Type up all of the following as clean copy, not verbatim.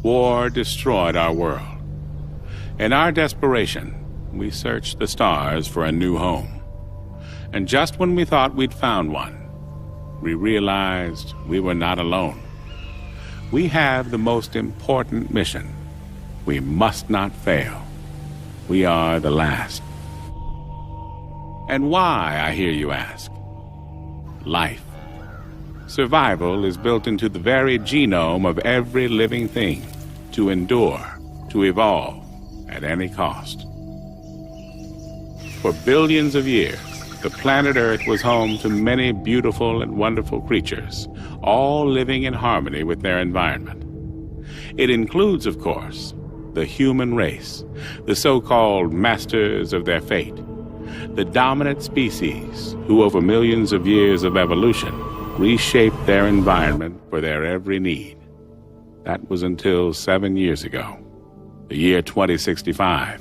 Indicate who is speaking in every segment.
Speaker 1: War destroyed our world. In our desperation, we searched the stars for a new home. And just when we thought we'd found one, we realized we were not alone. We have the most important mission. We must not fail. We are the last. And why, I hear you ask? Life. Survival is built into the very genome of every living thing, to endure, to evolve, at any cost. For billions of years, the planet Earth was home to many beautiful and wonderful creatures, all living in harmony with their environment. It includes, of course, the human race, the so-called masters of their fate, the dominant species who, over millions of years of evolution, reshaped their environment for their every need. That was until 7 years ago, the year 2065,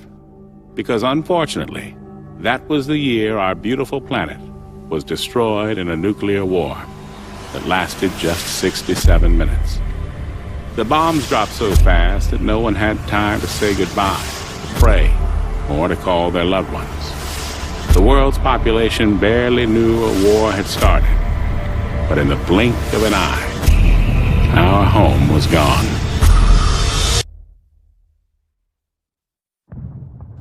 Speaker 1: because unfortunately, that was the year our beautiful planet was destroyed in a nuclear war that lasted just 67 minutes. The bombs dropped so fast that no one had time to say goodbye, to pray, or to call their loved ones. The world's population barely knew a war had started, but in the blink of an eye, our home was gone.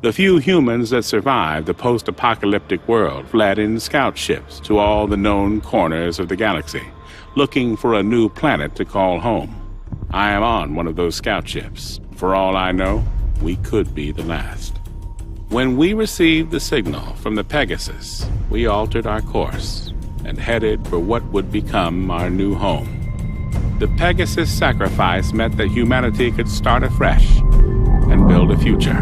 Speaker 1: The few humans that survived the post-apocalyptic world fled in scout ships to all the known corners of the galaxy, looking for a new planet to call home. I am on one of those scout ships. For all I know, we could be the last. When we received the signal from the Pegasus, we altered our course and headed for what would become our new home. The Pegasus sacrifice meant that humanity could start afresh and build a future,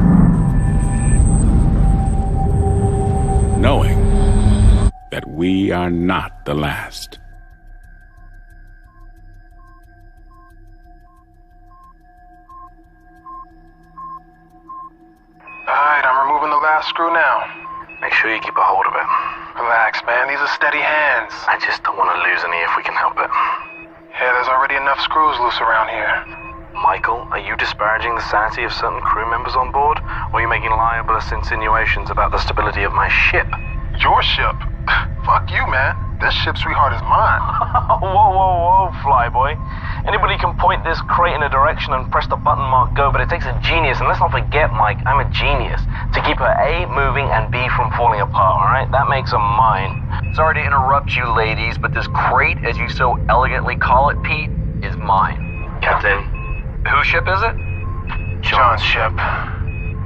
Speaker 1: knowing that we are not the last.
Speaker 2: Alright, I'm removing the last screw now.
Speaker 3: Make sure you keep a hold of it.
Speaker 2: Relax, man. These are steady hands.
Speaker 3: I just don't want to lose any if we can help it.
Speaker 2: Yeah, there's already enough screws loose around here.
Speaker 3: Michael, are you disparaging the sanity of certain crew members on board? Or are you making libelous insinuations about the stability of my ship?
Speaker 2: Your ship? Fuck you, man. This ship, sweetheart, is mine.
Speaker 3: Whoa, flyboy. Anybody can point this crate in a direction and press the button marked go, but it takes a genius, and let's not forget, Mike, I'm a genius, to keep her A moving and B from falling apart, alright? That makes her mine.
Speaker 4: Sorry to interrupt you, ladies, but this crate, as you so elegantly call it, Pete, is mine.
Speaker 3: Captain.
Speaker 4: Whose ship is it?
Speaker 2: John's ship.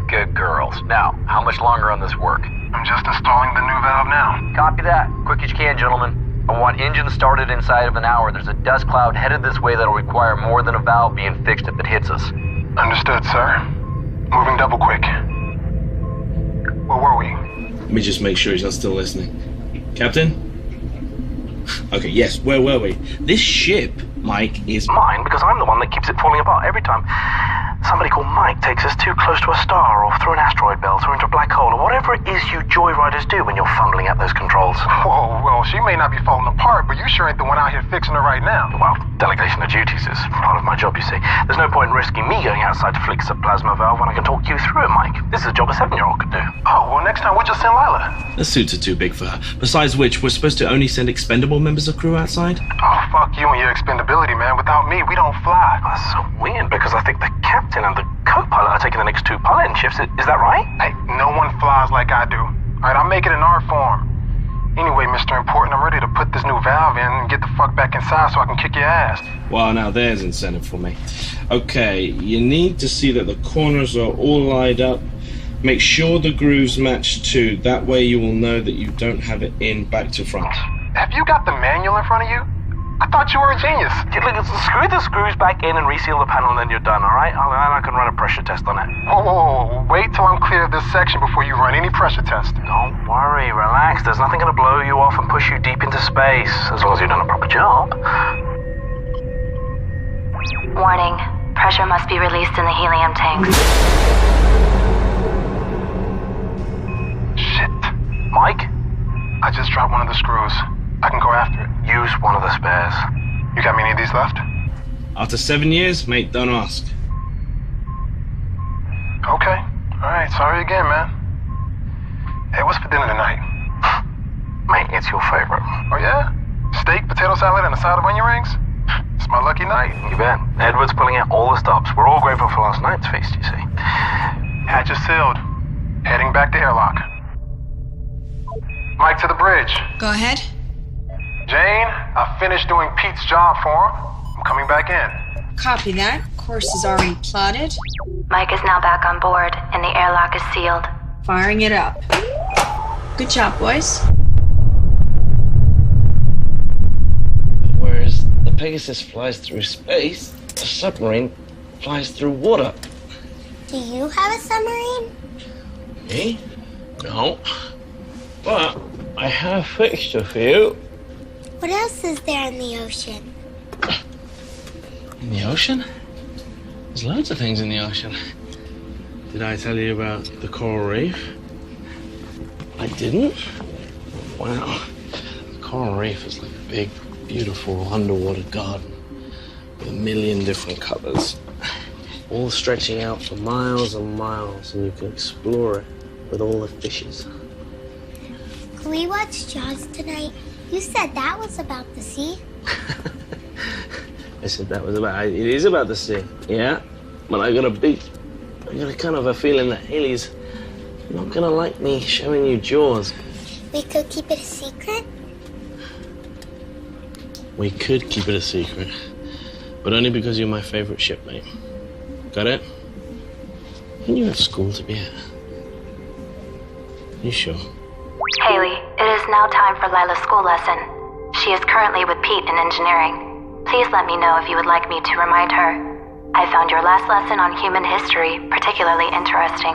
Speaker 4: Good girls. Now, how much longer on this work?
Speaker 2: I'm just installing the new valve now.
Speaker 4: Copy that. Quick as you can, gentlemen. I want engines started inside of an hour. There's a dust cloud headed this way that'll require more than a valve being fixed if it hits us.
Speaker 2: Understood, sir. Moving double quick. Where were we?
Speaker 5: Let me just make sure he's not still listening. Captain? Okay, yes, where were we? This ship, Mike, is
Speaker 3: Mine, because I'm the one that keeps it falling apart every time somebody called Mike takes us too close to a star or through an asteroid belt or into a black hole or whatever it is you joyriders do when you're fumbling at those controls.
Speaker 2: Whoa, well, she may not be falling apart, but you sure ain't the one out here fixing her right now.
Speaker 3: Well, delegation of duties is part of my job, you see. There's no point in risking me going outside to fix a plasma valve when I can talk you through it, Mike. This is a job a 7-year-old could do.
Speaker 2: Oh, well, next time we'll just send Lila.
Speaker 5: the suits are too big for her. Besides which, we're supposed to only send expendable members of crew outside?
Speaker 2: Oh, fuck you and your expendability, man. Without me, we don't fly.
Speaker 3: That's so weird because I think the captain and the co-pilot are taking the next 2 piloting shifts. Is that right?
Speaker 2: Hey, no one flies like I do. Alright, I'll make it in our form. Anyway, Mr. Important, I'm ready to put this new valve in and get the fuck back inside so I can kick your ass.
Speaker 5: Well, now there's incentive for me. Okay, you need to see that the corners are all lined up. Make sure the grooves match too. That way you will know that you don't have it in back to front.
Speaker 2: Have you got the manual in front of you? I thought you were a genius.
Speaker 3: Screw the screws back in and reseal the panel and then you're done, alright? I can run a pressure test on it.
Speaker 2: Whoa. Wait till I'm clear of this section before you run any pressure test.
Speaker 3: Don't worry, relax. There's nothing gonna blow you off and push you deep into space, as long as you've done a proper job.
Speaker 6: Warning. Pressure must be released in the helium tanks.
Speaker 2: Shit.
Speaker 3: Mike?
Speaker 2: I just dropped one of the screws. I can go after it.
Speaker 3: Use one of the spares.
Speaker 2: You got me any of these left?
Speaker 5: After 7 years, mate, don't ask.
Speaker 2: Okay. All right, sorry again, man. Hey, what's for dinner tonight?
Speaker 3: Mate, it's your favorite.
Speaker 2: Oh, yeah? Steak, potato salad, and a side of onion rings? It's my lucky night.
Speaker 3: You bet. Edward's pulling out all the stops. We're all grateful for last night's feast, you see.
Speaker 2: Hatch is sealed. Heading back to airlock. Mike to the bridge.
Speaker 7: Go ahead.
Speaker 2: Jane, I finished doing Pete's job for him. I'm coming back in.
Speaker 7: Copy that. Course is already plotted.
Speaker 6: Mike is now back on board, and the airlock is sealed.
Speaker 7: Firing it up. Good job, boys.
Speaker 5: Whereas the Pegasus flies through space, the submarine flies through water.
Speaker 8: Do you have a submarine?
Speaker 5: Me? No. But I have a fixture for you.
Speaker 8: What else is there in the ocean?
Speaker 5: In the ocean? There's loads of things in the ocean. Did I tell you about the coral reef? I didn't? Wow. The coral reef is like a big, beautiful underwater garden with a million different colors, all stretching out for miles and miles, and you can explore it with all the fishes.
Speaker 8: Can we watch Jaws tonight? You said that was about the sea.
Speaker 5: I said that was about, it is about the sea, yeah? But I got a kind of a feeling that Haley's not gonna like me showing you Jaws.
Speaker 8: We could keep it a secret.
Speaker 5: We could keep it a secret, but only because you're my favorite shipmate. Got it? And you have school to be at. You sure?
Speaker 6: Haley, it is now time for Lila's school lesson. She is currently with Pete in engineering. Please let me know if you would like me to remind her. I found your last lesson on human history particularly interesting.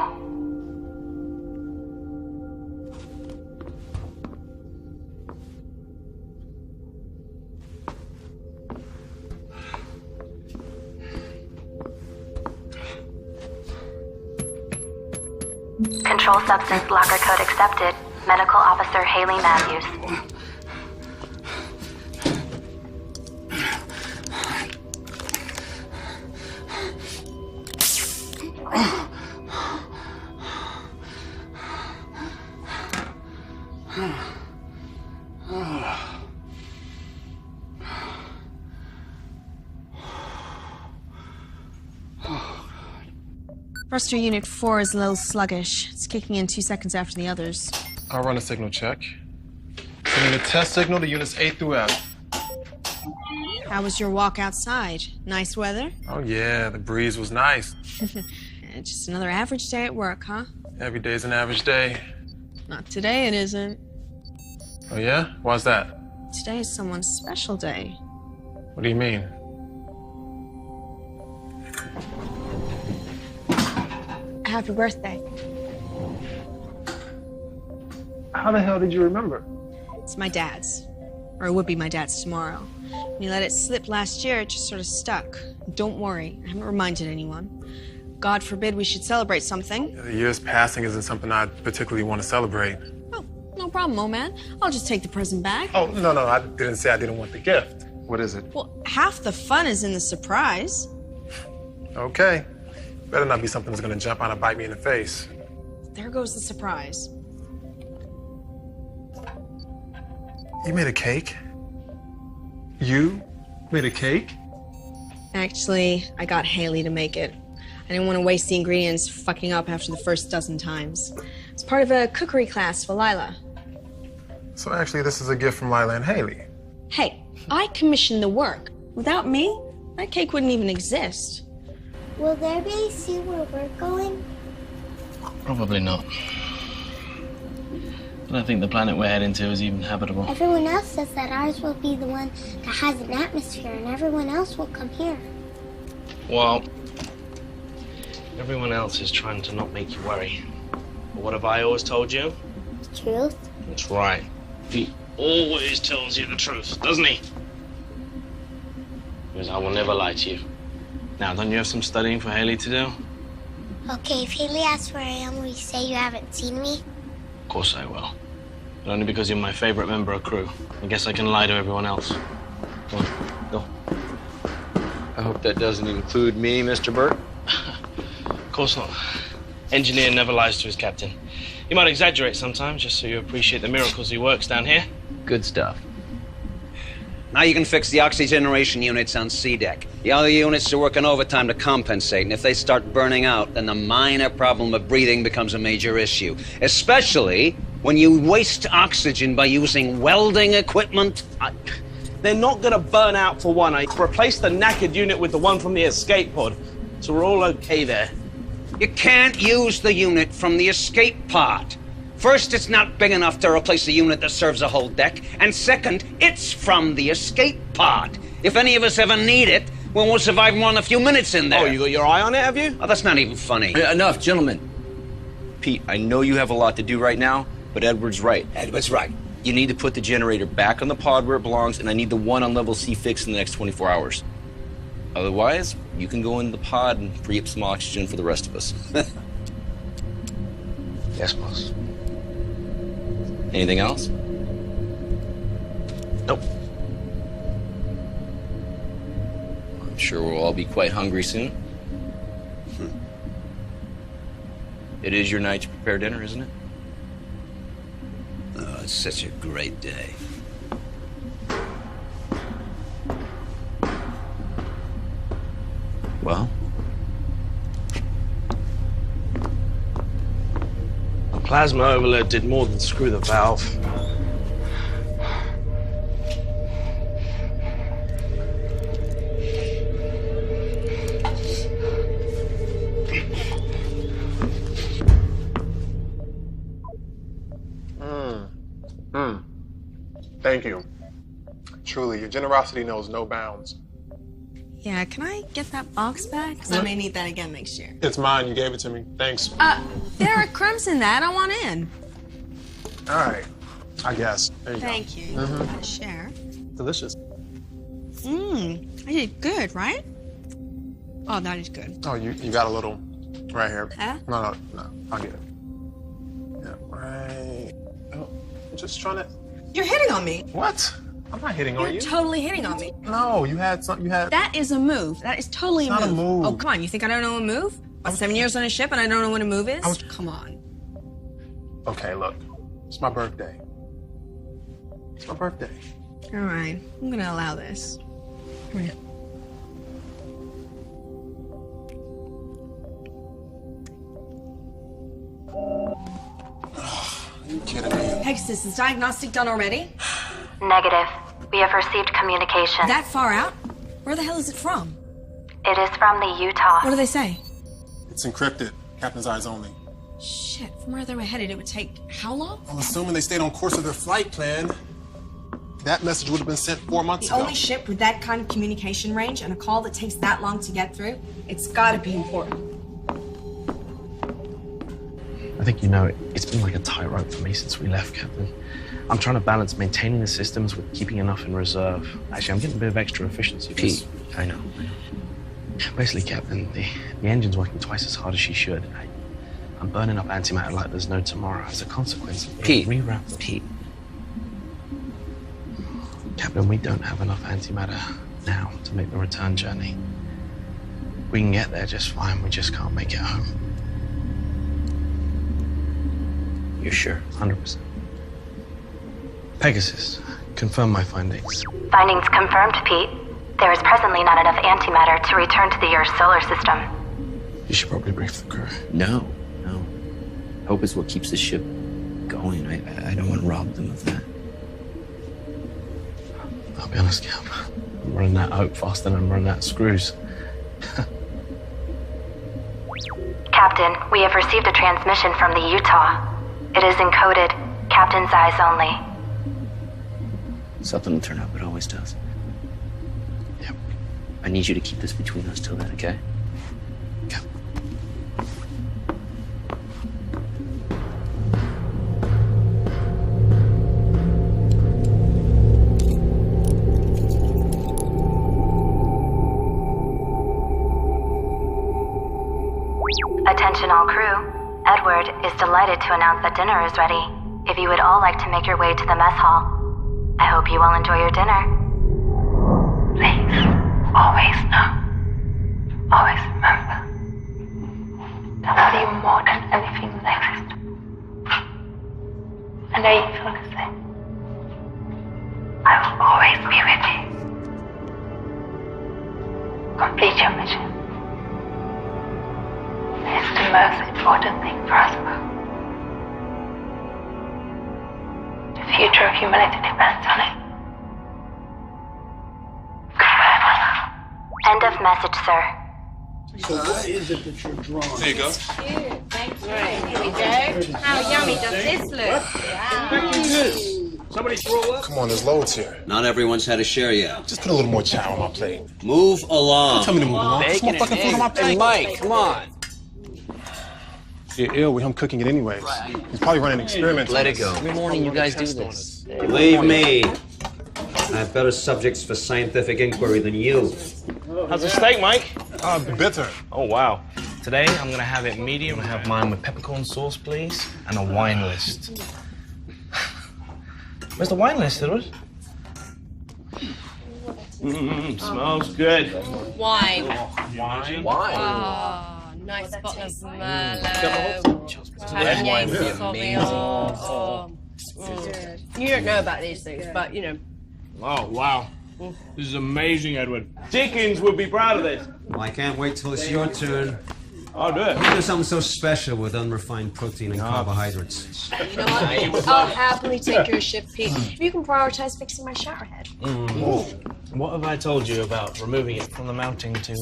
Speaker 6: Control substance locker code accepted. Medical Officer Haley Matthews.
Speaker 7: Thruster Unit 4 is a little sluggish. It's kicking in 2 seconds after the others.
Speaker 2: I'll run a signal check. Sending a test signal to units A through F.
Speaker 7: How was your walk outside? Nice weather?
Speaker 2: Oh, yeah, the breeze was nice.
Speaker 7: Just another average day at work, huh?
Speaker 2: Every day's an average day.
Speaker 7: Not today, it isn't.
Speaker 2: Oh, yeah? Why's that?
Speaker 7: Today is someone's special day.
Speaker 2: What do you mean?
Speaker 7: Happy birthday.
Speaker 2: How the hell did you remember?
Speaker 7: It's my dad's. Or it would be my dad's tomorrow. When you let it slip last year, it just sort of stuck. Don't worry, I haven't reminded anyone. God forbid we should celebrate something.
Speaker 2: The year's passing isn't something I particularly want to celebrate.
Speaker 7: Oh, no problem, old man. I'll just take the present back.
Speaker 2: Oh, no, I didn't say I didn't want the gift. What is it?
Speaker 7: Well, half the fun is in the surprise.
Speaker 2: Okay. Better not be something that's gonna jump out and bite me in the face.
Speaker 7: There goes the surprise.
Speaker 2: You made a cake? You made a cake?
Speaker 7: Actually, I got Haley to make it. I didn't want to waste the ingredients fucking up after the first dozen times. It's part of a cookery class for Lila.
Speaker 2: So actually, this is a gift from Lila and Haley.
Speaker 7: Hey, I commissioned the work. Without me, that cake wouldn't even exist.
Speaker 8: Will there be a sea where we're going?
Speaker 5: Probably not. I don't think the planet we're heading to is even habitable.
Speaker 8: Everyone else says that ours will be the one that has an atmosphere and everyone else will come here.
Speaker 5: Well, everyone else is trying to not make you worry. But what have I always told you?
Speaker 8: The truth?
Speaker 5: That's right. He always tells you the truth, doesn't he? Because I will never lie to you. Now, don't you have some studying for Haley to do?
Speaker 8: Okay, if Haley asks where I am, will you say you haven't seen me?
Speaker 5: Of course I will. But only because you're my favorite member of crew. I guess I can lie to everyone else. Go on, go.
Speaker 4: I hope that doesn't include me, Mr. Burt.
Speaker 5: Of course not.
Speaker 3: Engineer never lies to his captain. He might exaggerate sometimes, just so you appreciate the miracles he works down here.
Speaker 4: Good stuff.
Speaker 9: Now you can fix the oxygeneration units on C deck. The other units are working overtime to compensate, and if they start burning out, then the minor problem of breathing becomes a major issue. Especially when you waste oxygen by using welding equipment.
Speaker 3: They're not gonna burn out for one. I replaced the knackered unit with the one from the escape pod, so we're all okay there.
Speaker 9: You can't use the unit from the escape pod. First, it's not big enough to replace a unit that serves a whole deck, and second, it's from the escape pod. If any of us ever need it, well, we'll survive more than a few minutes in there.
Speaker 3: Oh, you got your eye on it, have you?
Speaker 9: Oh, that's not even funny.
Speaker 10: Enough, gentlemen. Pete, I know you have a lot to do right now, but Edward's right.
Speaker 9: Edward's right.
Speaker 10: You need to put the generator back on the pod where it belongs, and I need the one on level C fixed in the next 24 hours. Otherwise, you can go into the pod and free up some oxygen for the rest of us.
Speaker 3: Yes, boss.
Speaker 10: Anything else?
Speaker 3: Nope.
Speaker 10: I'm sure we'll all be quite hungry soon. It is your night to prepare dinner, isn't it?
Speaker 9: Oh, it's such a great day.
Speaker 10: Well?
Speaker 3: The plasma overload did more than screw the valve.
Speaker 2: Thank you. Truly, your generosity knows no bounds.
Speaker 7: Yeah, can I get that box back? Because I may need that again next year.
Speaker 2: It's mine. You gave it to me. Thanks.
Speaker 7: There are crumbs in that. I want in.
Speaker 2: All right. I guess. There you
Speaker 7: Thank you. Gotta share.
Speaker 2: Delicious.
Speaker 7: I did good, right? Oh, that is good.
Speaker 2: Oh, you got a little right here.
Speaker 7: Huh?
Speaker 2: No, I'll get it. Yeah, right. Oh, I'm just trying to.
Speaker 7: You're hitting on me.
Speaker 2: What? I'm not hitting on you.
Speaker 7: You're totally hitting on me.
Speaker 2: No, you had something. You had.
Speaker 7: That is a move. That is totally
Speaker 2: It's not a move.
Speaker 7: Oh, come on. You think I don't know a move? About 7 years on a ship and I don't know what a move is? Come on.
Speaker 2: Okay, look. It's my birthday. It's my birthday.
Speaker 7: All right. I'm gonna allow this. Come here.
Speaker 2: Are you kidding me?
Speaker 7: Pegasus, is diagnostic done already?
Speaker 6: Negative. We have received communication.
Speaker 7: That far out? Where the hell is it from?
Speaker 6: It is from the Utah.
Speaker 7: What do they say?
Speaker 2: It's encrypted. Captain's eyes only.
Speaker 7: Shit, from where they were headed, it would take how long?
Speaker 2: I'm assuming they stayed on course of their flight plan. That message would have been sent 4 months
Speaker 7: The
Speaker 2: ago.
Speaker 7: only ship with that kind of communication range and a call that takes that long to get through, it's gotta be important.
Speaker 3: I think you know it's been like a tightrope for me since we left, Captain. I'm trying to balance maintaining the systems with keeping enough in reserve. Actually, I'm getting a bit of extra efficiency.
Speaker 10: Pete, I know.
Speaker 3: Basically, Captain, the engine's working twice as hard as she should. I'm burning up antimatter like there's no tomorrow. As a consequence,
Speaker 10: Pete,
Speaker 3: Pete. Captain, we don't have enough antimatter now to make the return journey. We can get there just fine, we just can't make it home.
Speaker 10: You're sure?
Speaker 3: 100%. Pegasus, confirm my findings.
Speaker 6: Findings confirmed, Pete. There is presently not enough antimatter to return to the Earth solar system.
Speaker 3: You should probably brief the crew.
Speaker 10: No. Hope is what keeps the ship going. I don't want to rob them of that.
Speaker 3: I'll be honest, Cap. I'm running out of hope faster than I'm running out of screws.
Speaker 6: Captain, we have received a transmission from the Utah. It is encoded, Captain's eyes only.
Speaker 10: Something will turn up, it always does.
Speaker 3: Yep.
Speaker 10: I need you to keep this between us till then, okay?
Speaker 3: Cap.
Speaker 6: Attention all crew. Edward is delighted to announce that dinner is ready. If you would all like to make your way to the mess hall, I hope you all enjoy your dinner.
Speaker 11: Please, always know. Always remember. To love you more than anything exists. And I feel the same. I will always be with you. Complete your mission. It's the most important thing for us both. The future of humanity depends on it. Goodbye, Mother.
Speaker 6: End of message, sir.
Speaker 12: So what is it that you're drawing?
Speaker 10: There you go.
Speaker 13: Thank you. Here we go. How yummy does this look? Wow.
Speaker 12: Somebody throw up?
Speaker 2: Come on, there's loads here.
Speaker 9: Not everyone's had a share yet.
Speaker 2: Just put a little more chow on my plate.
Speaker 9: Move along.
Speaker 2: Don't tell me to move along. Put some more fucking food on my plate.
Speaker 14: Mike, come on.
Speaker 2: You're ill with him cooking it anyways. He's probably running experiments.
Speaker 14: Let it go. Every morning you guys do this.
Speaker 9: Believe me, I have better subjects for scientific inquiry than you.
Speaker 14: How's the steak, Mike?
Speaker 2: Bitter.
Speaker 14: Oh, wow. Today, I'm gonna have it medium. I'm gonna have mine with peppercorn sauce, please, and a wine list. Where's the wine list, Edward? Smells good.
Speaker 13: Wine.
Speaker 14: Wine?
Speaker 13: Oh, nice bottle of Merlot.
Speaker 14: Red wine would be
Speaker 13: Sauvignon. You don't know about these things, but you know.
Speaker 14: Oh, wow. This is amazing, Edward. Dickens would be proud of this.
Speaker 9: Well, I can't wait till it's your turn.
Speaker 14: I'll do it.
Speaker 9: You do something so special with unrefined protein and carbohydrates.
Speaker 7: You know what? I'll happily take your shift, Pete. If you can prioritize fixing my shower head.
Speaker 14: What have I told you about removing it from the mounting to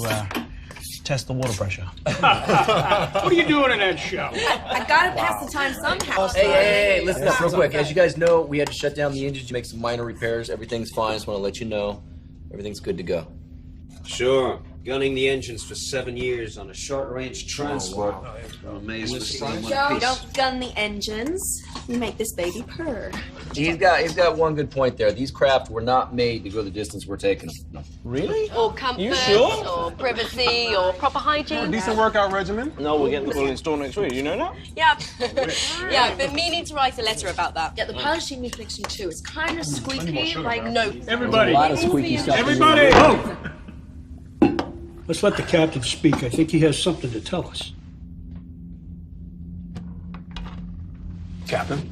Speaker 14: test the water pressure?
Speaker 12: What are you doing in that show?
Speaker 7: I gotta pass the time somehow.
Speaker 4: Hey, listen up real quick. As you guys know, we had to shut down the engines to make some minor repairs. Everything's fine. Just want to let you know everything's good to go.
Speaker 9: Sure. Gunning the engines for 7 years on a short-range transport. I'm amazed to see in one
Speaker 7: Joe,
Speaker 9: piece.
Speaker 7: don't gun the engines. You make this baby purr.
Speaker 4: He's got one good point there. These craft were not made to go the distance we're taking them.
Speaker 14: Really?
Speaker 13: Or comfort,
Speaker 14: You sure?
Speaker 13: or privacy, or proper hygiene.
Speaker 2: Decent workout regimen.
Speaker 14: No, we're getting the full install next week. You know that?
Speaker 13: Yeah. Yeah, but meaning to write a letter about that.
Speaker 7: Yeah, the polishing needs fixing too. It's kind of squeaky, like
Speaker 13: No.
Speaker 12: Everybody.
Speaker 4: A lot of squeaky stuff.
Speaker 12: Everybody. Oh. Let's let the captain speak. I think he has something to tell us.
Speaker 2: Captain.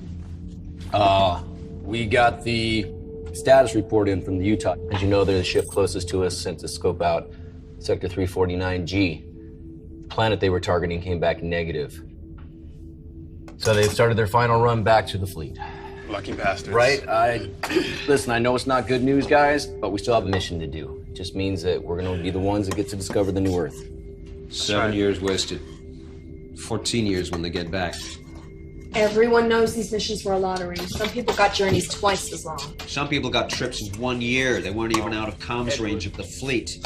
Speaker 4: We got the status report in from the Utah. As you know, they're the ship closest to us, sent to scope out Sector 349G. The planet they were targeting came back negative. So they've started their final run back to the fleet.
Speaker 2: Lucky bastards.
Speaker 4: Right? Listen, I know it's not good news, guys, but we still have a mission to do. It just means that we're going to be the ones that get to discover the new Earth.
Speaker 9: 7 years wasted. 14 years when they get back.
Speaker 7: everyone knows these missions were a lottery. Some people got journeys twice as long.
Speaker 9: Some people got trips in 1 year. They weren't even out of comms range of the fleet.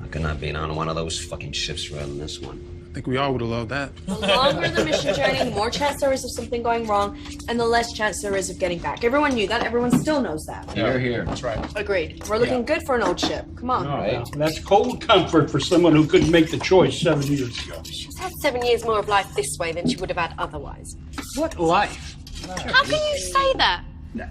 Speaker 9: I could not be on one of those fucking ships rather than this one.
Speaker 2: I think we all would have loved that.
Speaker 7: The longer the mission journey, the more chance there is of something going wrong, and the less chance there is of getting back. Everyone knew that. Everyone still knows that.
Speaker 4: You're here.
Speaker 2: That's right.
Speaker 7: Agreed. We're looking good for an old ship. Come on.
Speaker 12: Right. That's cold comfort for someone who couldn't make the choice 7 years ago.
Speaker 13: She's had 7 years more of life this way than she would have had otherwise.
Speaker 12: What life?
Speaker 13: How can you say that?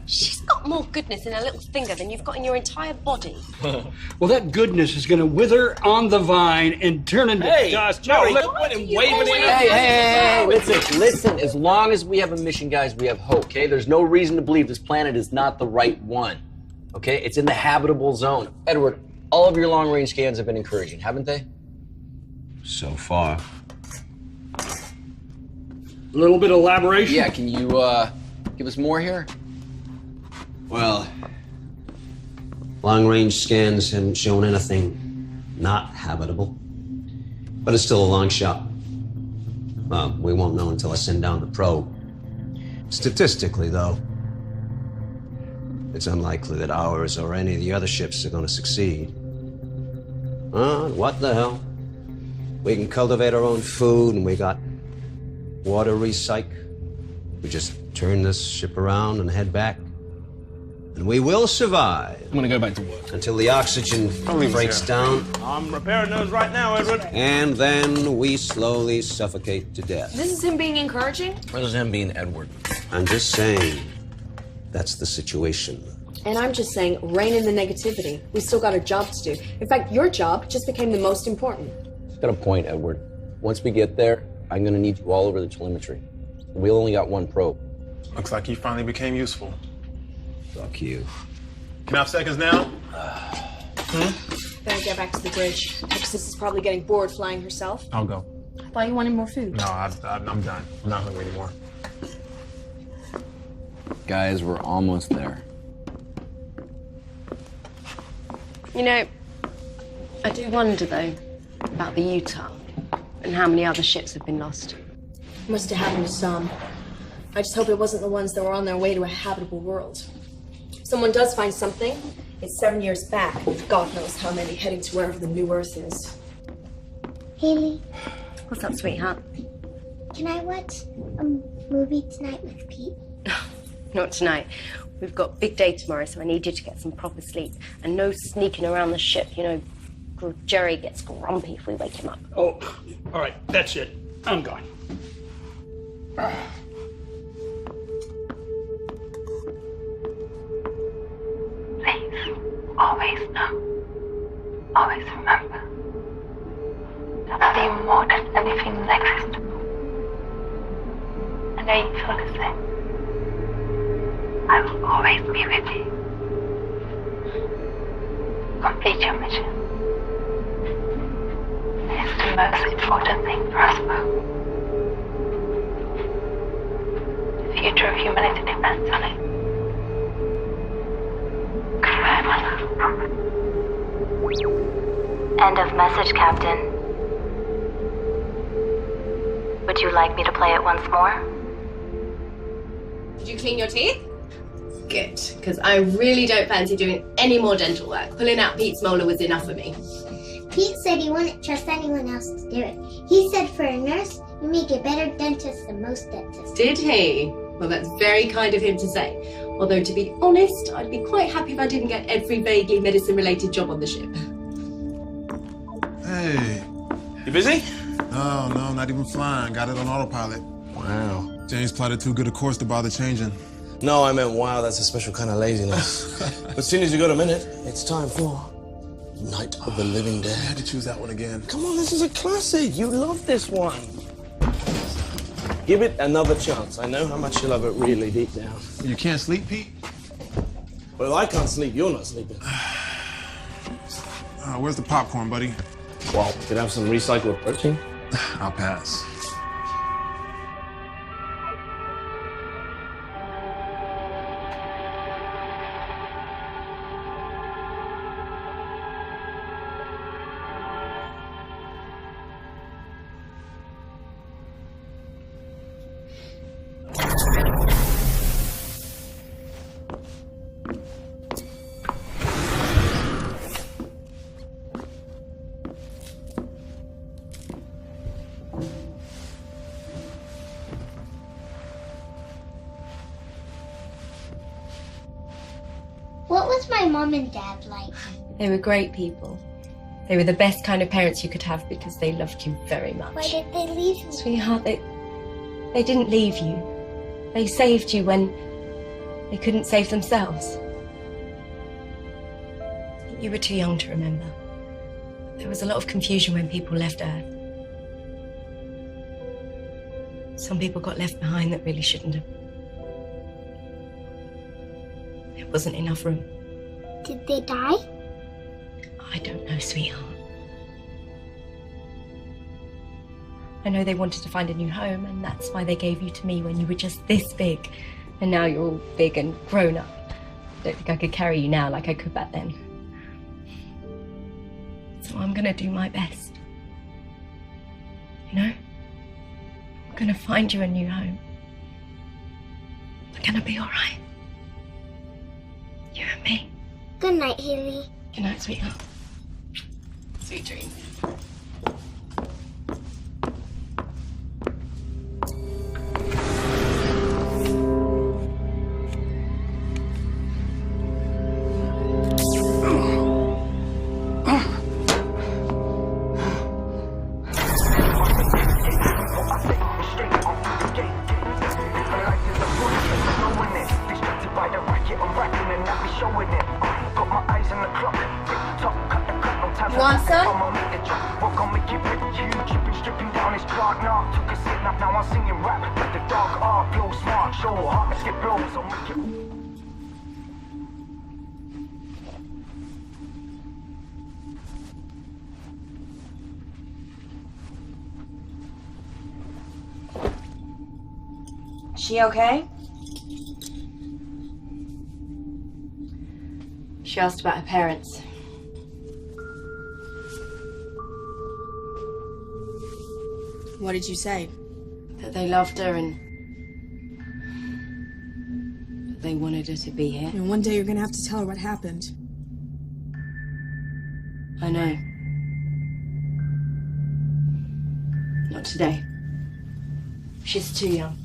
Speaker 13: She's got more goodness in her little finger than you've got in your entire body.
Speaker 12: Well, that goodness is going to wither on the vine and turn into dust.
Speaker 14: Jerry, quit him waving it.
Speaker 4: Hey, listen. As long as we have a mission, guys, we have hope, okay? There's no reason to believe this planet is not the right one, okay? It's in the habitable zone. Edward, all of your long-range scans have been encouraging, haven't they?
Speaker 9: So far.
Speaker 12: A little bit of elaboration?
Speaker 4: Yeah, can you give us more here?
Speaker 9: Well, long-range scans haven't shown anything not habitable. But it's still a long shot. Well, we won't know until I send down the probe. Statistically, though, it's unlikely that ours or any of the other ships are going to succeed. What the hell? We can cultivate our own food, and we got water recyc. We just turn this ship around and head back. And we will survive.
Speaker 14: I'm gonna go back to work.
Speaker 9: Until the oxygen breaks down.
Speaker 14: I'm repairing those right now, Edward.
Speaker 9: And then we slowly suffocate to death.
Speaker 7: This is him being encouraging?
Speaker 4: This is him being Edward.
Speaker 9: I'm just saying, that's the situation.
Speaker 7: And I'm just saying, rein in the negativity. We still got a job to do. In fact, your job just became the most important.
Speaker 4: Got a point, Edward. Once we get there, I'm gonna need you all over the telemetry. We only got one probe.
Speaker 2: Looks like you finally became useful.
Speaker 4: Fuck you.
Speaker 2: Can I have seconds now?
Speaker 7: Better get back to the bridge. Texas is probably getting bored flying herself.
Speaker 2: I'll go.
Speaker 7: I thought you wanted more food.
Speaker 2: No, I'm done. I'm not hungry anymore.
Speaker 4: Guys, we're almost there.
Speaker 15: You know, I do wonder, though, about the Utah and how many other ships have been lost.
Speaker 7: Must have happened to some. I just hope it wasn't the ones that were on their way to a habitable world. If someone does find something, it's 7 years back. God knows how many heading to wherever the new Earth is.
Speaker 8: Haley,
Speaker 15: What's up, sweetheart?
Speaker 8: can I watch a movie tonight with Pete?
Speaker 15: Not tonight. We've got a big day tomorrow, so I need you to get some proper sleep. And no sneaking around the ship. You know, Jerry gets grumpy if we wake him up.
Speaker 12: Oh, all right, that's it. I'm gone.
Speaker 11: Please, always know, always remember, that I love you more than anything that exists. I know you feel the same. I will always be with you. Complete your mission. It's the most important thing for us both. The future of humanity depends on it. Goodbye, my love.
Speaker 6: End of message, Captain. Would you like me to play it once more?
Speaker 15: Did you clean your teeth? Good, because I really don't fancy doing any more dental work. Pulling out Pete's molar was enough for me.
Speaker 8: Pete said he wouldn't trust anyone else to do it. He said for a nurse, you make a better dentist than most dentists.
Speaker 15: Did he? Well, that's very kind of him to say. Although, to be honest, I'd be quite happy if I didn't get every vaguely medicine-related job on the ship.
Speaker 16: Hey.
Speaker 5: You busy?
Speaker 16: No, not even flying. Got it on autopilot.
Speaker 10: Wow.
Speaker 16: James plotted too good a course to bother changing.
Speaker 14: No, I meant wow, that's a special kind of laziness. But as soon as you got a minute, it's time for Night of the Living Dead.
Speaker 16: I had to choose that one again.
Speaker 14: Come on, this is a classic. You love this one. Give it another chance. I know how much you love it really deep down.
Speaker 16: You can't sleep, Pete?
Speaker 14: Well, I can't sleep. You're not sleeping.
Speaker 16: Where's the popcorn, buddy?
Speaker 14: Well, could have some recycled protein.
Speaker 16: I'll pass.
Speaker 8: What was my mom and dad like?
Speaker 15: They were great people. They were the best kind of parents you could have because they loved you very much.
Speaker 8: Why did they leave me?
Speaker 15: Sweetheart, they didn't leave you. They saved you when they couldn't save themselves. You were too young to remember. There was a lot of confusion when people left Earth. Some people got left behind that really shouldn't have. There wasn't enough room.
Speaker 8: Did they die?
Speaker 15: I don't know, sweetheart. I know they wanted to find a new home, and that's why they gave you to me when you were just this big. And now you're all big and grown up. I don't think I could carry you now like I could back then. So I'm gonna do my best. You know? I'm gonna find you a new home. We're gonna be all right. You and me.
Speaker 8: Good night, Haley.
Speaker 15: Good night, sweetheart. Sweet dreams.
Speaker 7: You want some?
Speaker 17: I'm singing rap, let the dark art flow smart, show heart, skip blows, I'll make you.
Speaker 7: She okay? She asked about her parents. What did you say? That they loved her and that they wanted her to be here.
Speaker 18: And one day you're gonna have to tell her what happened.
Speaker 7: I know. Not today. She's too young.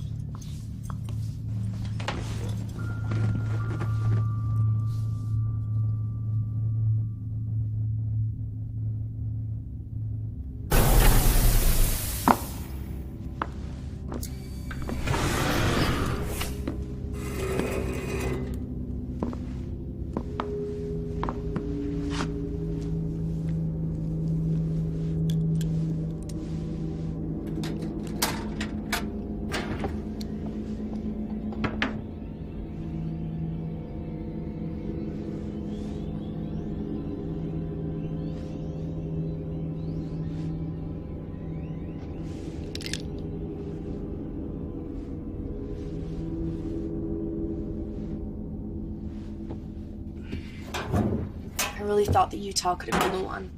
Speaker 7: I really thought that Utah could have been the one.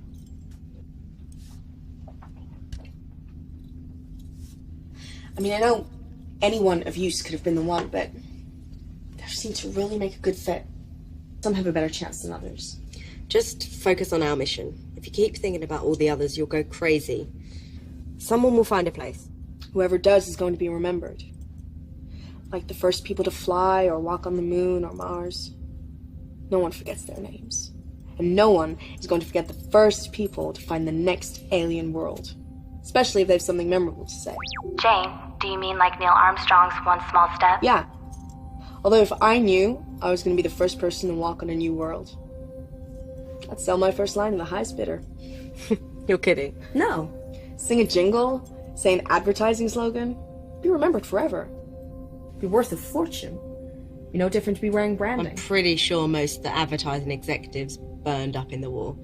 Speaker 7: I mean, I know any one of yous could have been the one, but they seem to really make a good fit. Some have a better chance than others.
Speaker 15: Just focus on our mission. If you keep thinking about all the others, you'll go crazy. Someone will find a place.
Speaker 7: Whoever does is going to be remembered. Like the first people to fly or walk on the moon or Mars. No one forgets their names. And no one is going to forget the first people to find the next alien world. Especially if they have something memorable to say.
Speaker 6: Jane, do you mean like Neil Armstrong's one small step?
Speaker 7: Yeah. Although if I knew I was going to be the first person to walk on a new world, I'd sell my first line to the highest bidder.
Speaker 15: You're kidding.
Speaker 7: No. Sing a jingle, say an advertising slogan, be remembered forever. Be worth a fortune. Be no different to be wearing branding.
Speaker 15: I'm pretty sure most of the advertising executives burned up in the war.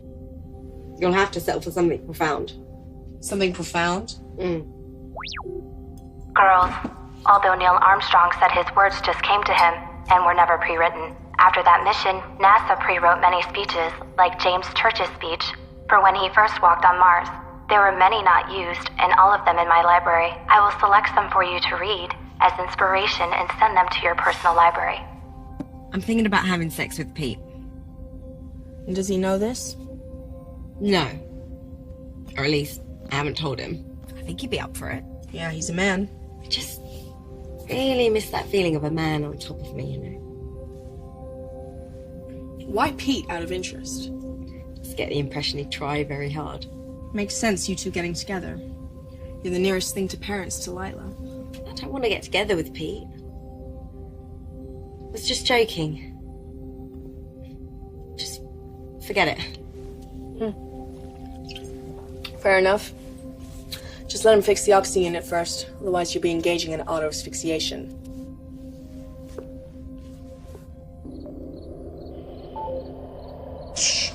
Speaker 15: You'll have to settle for something profound.
Speaker 7: Something profound?
Speaker 6: Girls, although Neil Armstrong said his words just came to him and were never pre-written, after that mission, NASA pre-wrote many speeches, like James Church's speech, for when he first walked on Mars. There were many not used, and all of them in my library. I will select some for you to read as inspiration and send them to your personal library.
Speaker 15: I'm thinking about having sex with Pete.
Speaker 7: And does he know this?
Speaker 15: No. Or at least, I haven't told him. I think he'd be up for it.
Speaker 7: Yeah, he's a man.
Speaker 15: I just really miss that feeling of a man on top of me, you know.
Speaker 7: Why Pete, out of interest?
Speaker 15: Just get the impression he'd try very hard.
Speaker 7: Makes sense, you two getting together. You're the nearest thing to parents to Lila.
Speaker 15: I don't want to get together with Pete. I was just joking. Just forget it.
Speaker 7: Fair enough. Just let him fix the oxy unit first, otherwise you'll be engaging in auto asphyxiation.
Speaker 16: Shh.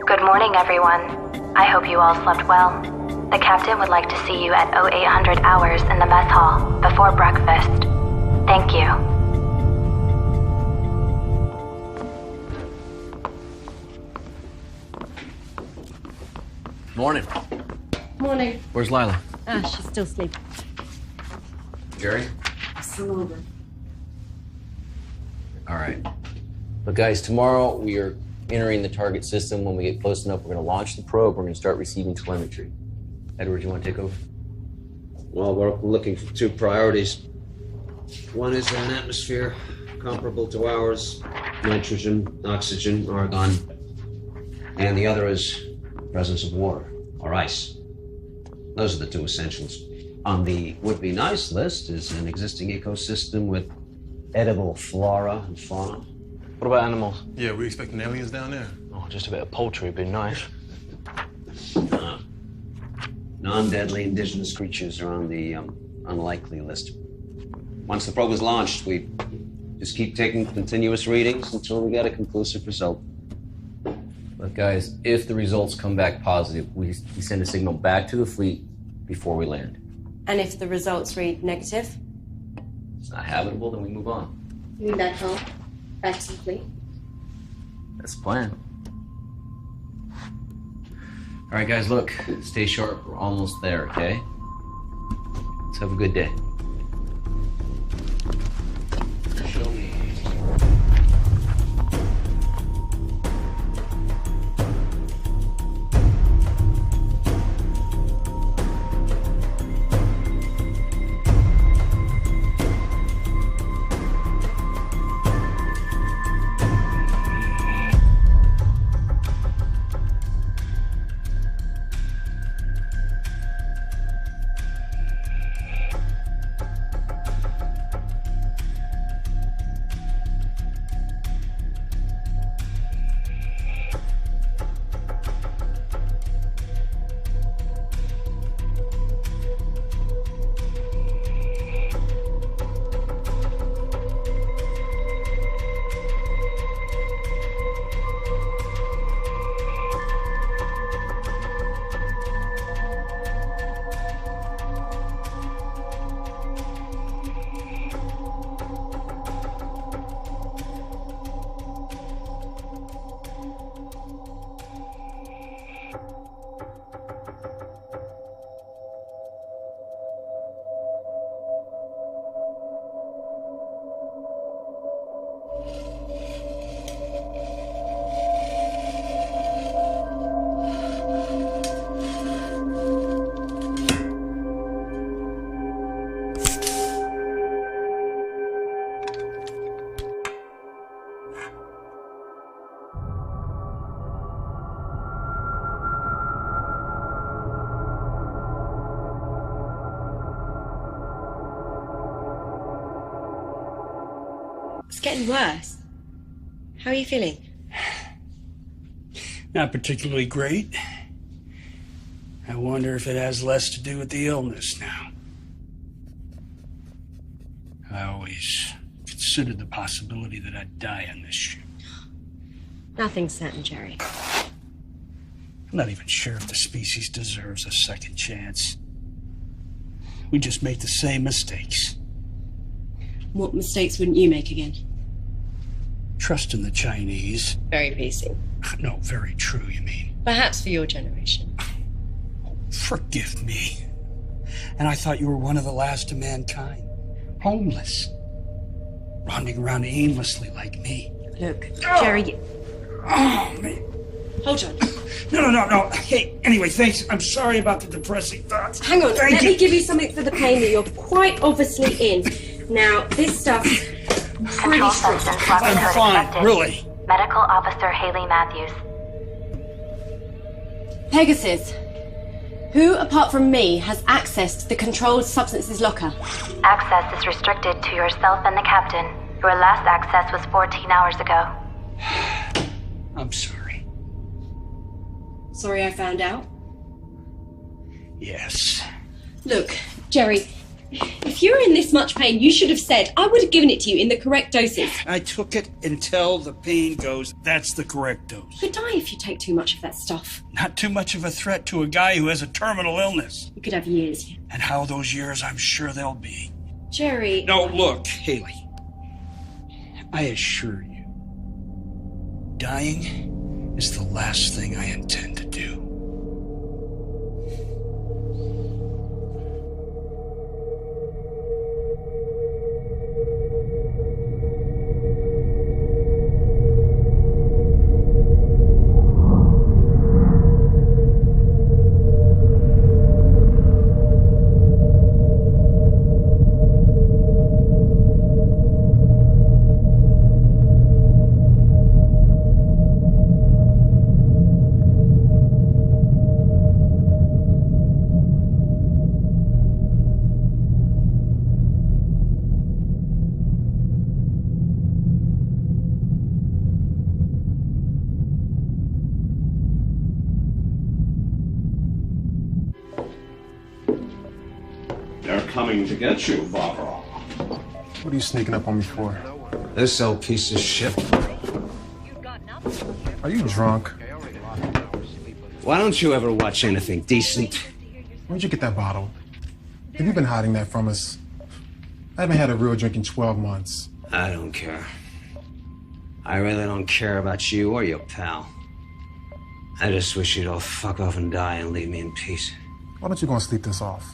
Speaker 6: Good morning, everyone. I hope you all slept well. The captain would like to see you at 0800 hours in the mess hall before breakfast. Thank you.
Speaker 4: Morning.
Speaker 15: Morning.
Speaker 4: Where's Lila?
Speaker 15: She's still sleeping.
Speaker 4: Jerry?
Speaker 15: Still over.
Speaker 4: All right. But guys, tomorrow we are entering the target system. When we get close enough, we're going to launch the probe. We're going to start receiving telemetry. Edward, you want to take over?
Speaker 9: Well, we're looking for two priorities. One is an atmosphere comparable to ours, nitrogen, oxygen, argon. And the other is presence of water or ice. Those are the two essentials. On the would-be-nice list is an existing ecosystem with edible flora and fauna.
Speaker 10: What about animals?
Speaker 16: Yeah, we expecting aliens down there.
Speaker 10: Oh, just a bit of poultry would be nice.
Speaker 9: Non-deadly indigenous creatures are on the unlikely list. Once the probe is launched, we just keep taking continuous readings until we get a conclusive result.
Speaker 4: But guys, if the results come back positive, we send a signal back to the fleet before we land.
Speaker 15: And if the results read negative?
Speaker 4: It's not habitable, then we move on.
Speaker 15: You mean back home? Back to the fleet?
Speaker 4: That's the plan. All right, guys, look, stay sharp. We're almost there, okay? Let's have a good day. Show me.
Speaker 15: It's getting worse. How are you feeling?
Speaker 12: Not particularly great. I wonder if it has less to do with the illness now. I always considered the possibility that I'd die on this ship.
Speaker 15: Nothing's certain, Jerry.
Speaker 12: I'm not even sure if the species deserves a second chance. We just make the same mistakes.
Speaker 15: What mistakes wouldn't you make again?
Speaker 12: Trust in the Chinese.
Speaker 15: Very PC.
Speaker 12: No, very true, you mean.
Speaker 15: Perhaps for your generation.
Speaker 12: Forgive me. And I thought you were one of the last of mankind. Homeless. Wandering around aimlessly like me.
Speaker 15: Look, Jerry...
Speaker 12: Oh, man.
Speaker 15: Hold on.
Speaker 12: No. Hey, anyway, thanks. I'm sorry about the depressing thoughts.
Speaker 15: Hang on,
Speaker 12: Thank
Speaker 15: let
Speaker 12: you.
Speaker 15: me give you something for the pain that you're quite obviously in. Now, this stuff's pretty
Speaker 6: Control
Speaker 15: strict.
Speaker 6: substance level
Speaker 12: I'm
Speaker 6: to
Speaker 12: fine,
Speaker 6: expected.
Speaker 12: really.
Speaker 6: Medical Officer Haley Matthews.
Speaker 15: Pegasus, who apart from me has access to the controlled substances locker?
Speaker 6: Access is restricted to yourself and the captain. Your last access was 14 hours ago.
Speaker 12: I'm sorry.
Speaker 15: Sorry I found out.
Speaker 12: Yes.
Speaker 15: Look, Jerry, if you're in this much pain, you should have said. I would have given it to you in the correct doses.
Speaker 12: I took it until the pain goes. That's the correct dose.
Speaker 15: You could die if you take too much of that stuff.
Speaker 12: Not too much of a threat to a guy who has a terminal illness.
Speaker 15: You could have years.
Speaker 12: And how those years, I'm sure they'll be.
Speaker 15: Jerry...
Speaker 12: No, look, Haley. I assure you, dying is the last thing I intend to do.
Speaker 5: coming to get you, Barbara.
Speaker 16: What are you sneaking up on me for?
Speaker 9: This old piece of shit.
Speaker 16: Are you drunk?
Speaker 9: Why don't you ever watch anything decent?
Speaker 16: Where'd you get that bottle? Have you been hiding that from us? I haven't had a real drink in 12 months.
Speaker 9: I don't care. I really don't care about you or your pal. I just wish you'd all fuck off and die and leave me in peace.
Speaker 16: Why don't you go and sleep this off?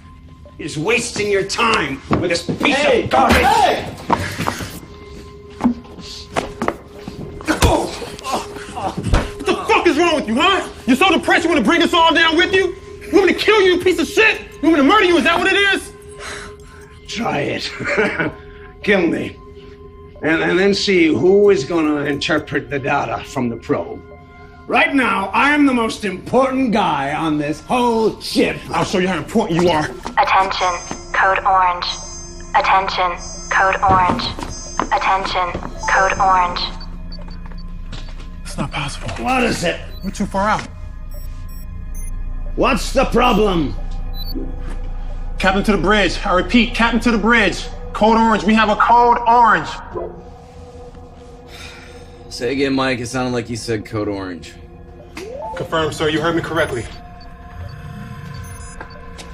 Speaker 9: You're just wasting your time with this piece of garbage!
Speaker 14: Hey!
Speaker 2: What the fuck is wrong with you, huh? You're so depressed you want to bring us all down with you? You want me to kill you, you piece of shit? You want me to murder you? Is that what it is?
Speaker 9: Try it. Kill me. And then see who is going to interpret the data from the probe. Right now, I am the most important guy on this whole ship.
Speaker 2: I'll show you how important you are.
Speaker 6: Attention, code orange. Attention, code orange. Attention, code orange.
Speaker 16: It's not possible.
Speaker 9: What is it?
Speaker 16: We're too far out.
Speaker 9: What's the problem?
Speaker 2: Captain to the bridge. I repeat, Captain to the bridge. Code orange. We have a code orange.
Speaker 4: Say again, Mike. It sounded like you said code orange.
Speaker 2: Confirmed, sir. You heard me correctly.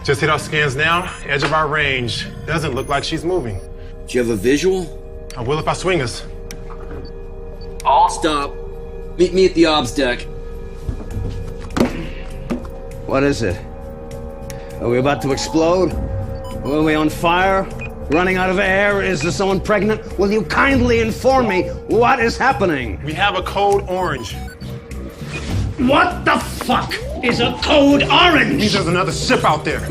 Speaker 2: Just hit our scans now. Edge of our range. Doesn't look like she's moving.
Speaker 4: Do you have a visual?
Speaker 2: I will if I swing us.
Speaker 4: All stop. Meet me at the obs deck.
Speaker 9: What is it? Are we about to explode? Are we on fire? Running out of air? Is there someone pregnant? Will you kindly inform me what is happening?
Speaker 2: We have a code orange.
Speaker 9: What the fuck is a code orange?
Speaker 2: Means there's another ship out there.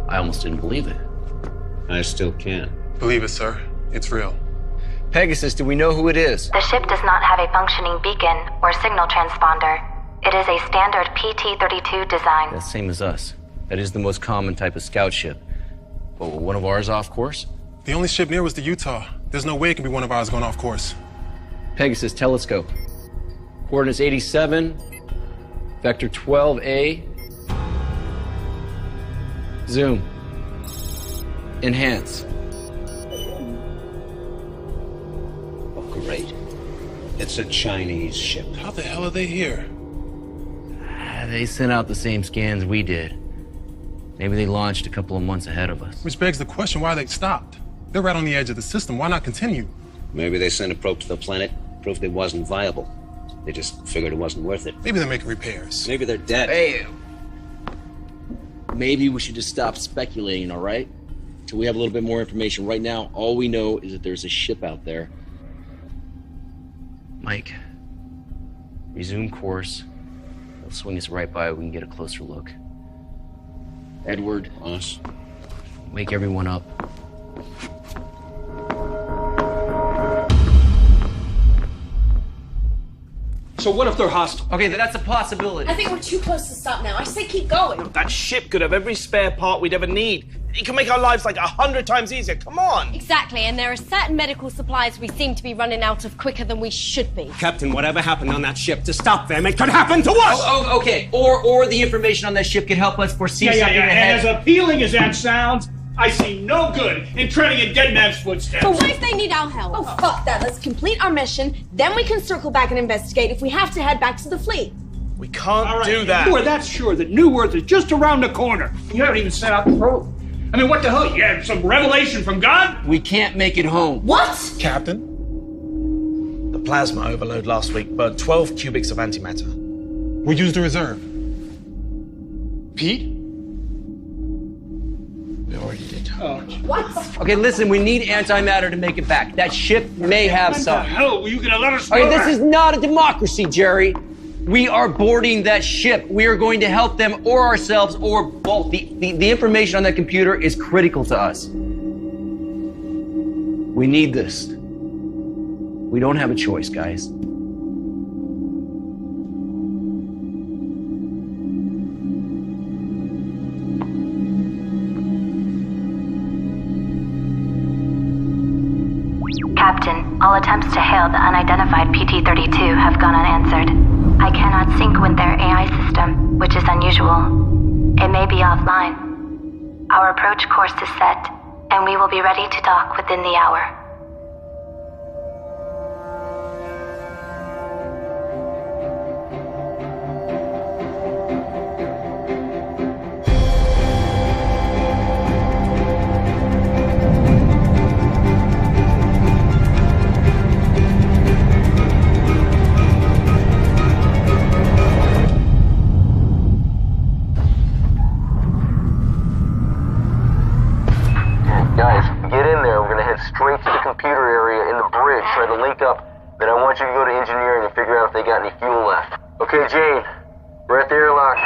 Speaker 4: I almost didn't believe it.
Speaker 9: I still can't.
Speaker 2: Believe it, sir. It's real.
Speaker 4: Pegasus, do we know who it is?
Speaker 6: The ship does not have a functioning beacon or signal transponder. It is a standard PT-32 design.
Speaker 4: That's same as us. That is the most common type of scout ship. But will one of ours off course?
Speaker 2: The only ship near was the Utah. There's no way it can be one of ours going off course.
Speaker 4: Pegasus telescope. Coordinates 87, vector 12A. Zoom. Enhance.
Speaker 9: Oh, great. It's a Chinese ship.
Speaker 2: How the hell are they here?
Speaker 4: They sent out the same scans we did. Maybe they launched a couple of months ahead of us.
Speaker 2: Which begs the question why they stopped. They're right on the edge of the system. Why not continue?
Speaker 9: Maybe they sent a probe to the planet, proved it wasn't viable. They just figured it wasn't worth it.
Speaker 2: Maybe they're making repairs.
Speaker 9: Maybe they're dead.
Speaker 4: Hey! Maybe we should just stop speculating, all right? Till we have a little bit more information. Right now, all we know is that there's a ship out there. Mike, resume course. They'll swing us right by. We can get a closer look. Edward,
Speaker 9: us.
Speaker 4: Wake everyone up.
Speaker 14: So what if they're hostile?
Speaker 4: Okay, that's a possibility.
Speaker 7: I think we're too close to stop now. I say keep going.
Speaker 14: That ship could have every spare part we'd ever need. It can make our lives like 100 times easier. Come on!
Speaker 15: Exactly, and there are certain medical supplies we seem to be running out of quicker than we should be.
Speaker 9: Captain, whatever happened on that ship, to stop them, it could happen to us!
Speaker 4: Oh, okay. Or the information on that ship could help us foresee something ahead.
Speaker 19: And as appealing as that sounds, I see no good in treading in dead man's footsteps.
Speaker 7: But what if they need our help? Oh, fuck that. Let's complete our mission, then we can circle back and investigate if we have to head back to the fleet.
Speaker 14: We can't do that.
Speaker 19: You are that sure that New Earth is just around the corner. You haven't even sent out the probe. I mean, what the hell? You had some revelation from God?
Speaker 4: We can't make it home.
Speaker 7: What?
Speaker 2: Captain?
Speaker 14: The plasma overload last week burned 12 cubics of antimatter.
Speaker 2: We used the reserve. Pete?
Speaker 14: We already did.
Speaker 7: What?
Speaker 4: Okay, listen, we need antimatter to make it back. That ship may have some.
Speaker 19: What the hell? Were you gonna let us
Speaker 4: Okay,
Speaker 19: know
Speaker 4: this
Speaker 19: that?
Speaker 4: is not a democracy, Jerry. We are boarding that ship. We are going to help them or ourselves or both. The information on that computer is critical to us. We need this. We don't have a choice, guys.
Speaker 6: Captain, all attempts to hail the unidentified PT-32 have gone unanswered. I cannot sync with their AI system, which is unusual. It may be offline. Our approach course is set, and we will be ready to dock within the hour.
Speaker 3: Guys, get in there. We're gonna head straight to the computer area in the bridge, try to link up. Then I want you to go to engineering and figure out if they got any fuel left. Okay, Jane, we're at the airlock.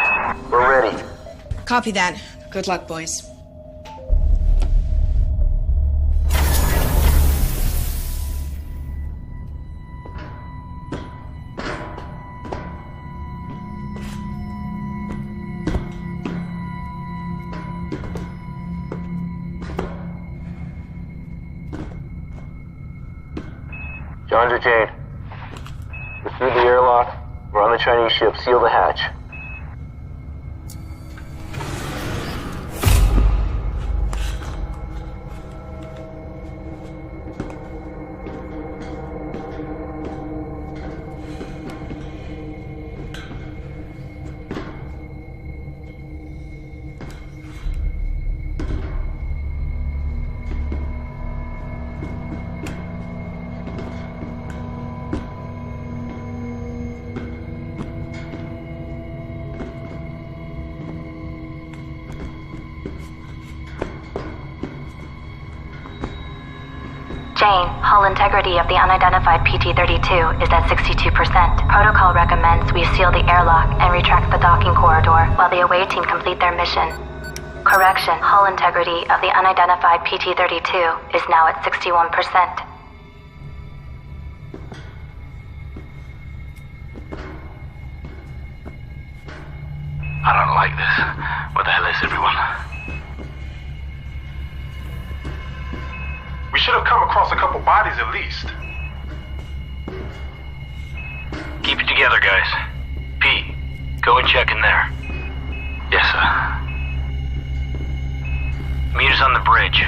Speaker 3: We're ready.
Speaker 18: Copy that. Good luck, boys.
Speaker 3: John to Jane. We're through the airlock. We're on the Chinese ship. Seal the hatch.
Speaker 6: Jane, hull integrity of the unidentified PT-32 is at 62%. Protocol recommends we seal the airlock and retract the docking corridor while the away team complete their mission. Correction, hull integrity of the unidentified PT-32 is now at 61%.
Speaker 3: I don't like this. Where the hell is everyone?
Speaker 2: We should have come across a couple bodies at least.
Speaker 3: Keep it together, guys. Pete, go and check in there. Yes, sir. Meet us on the bridge.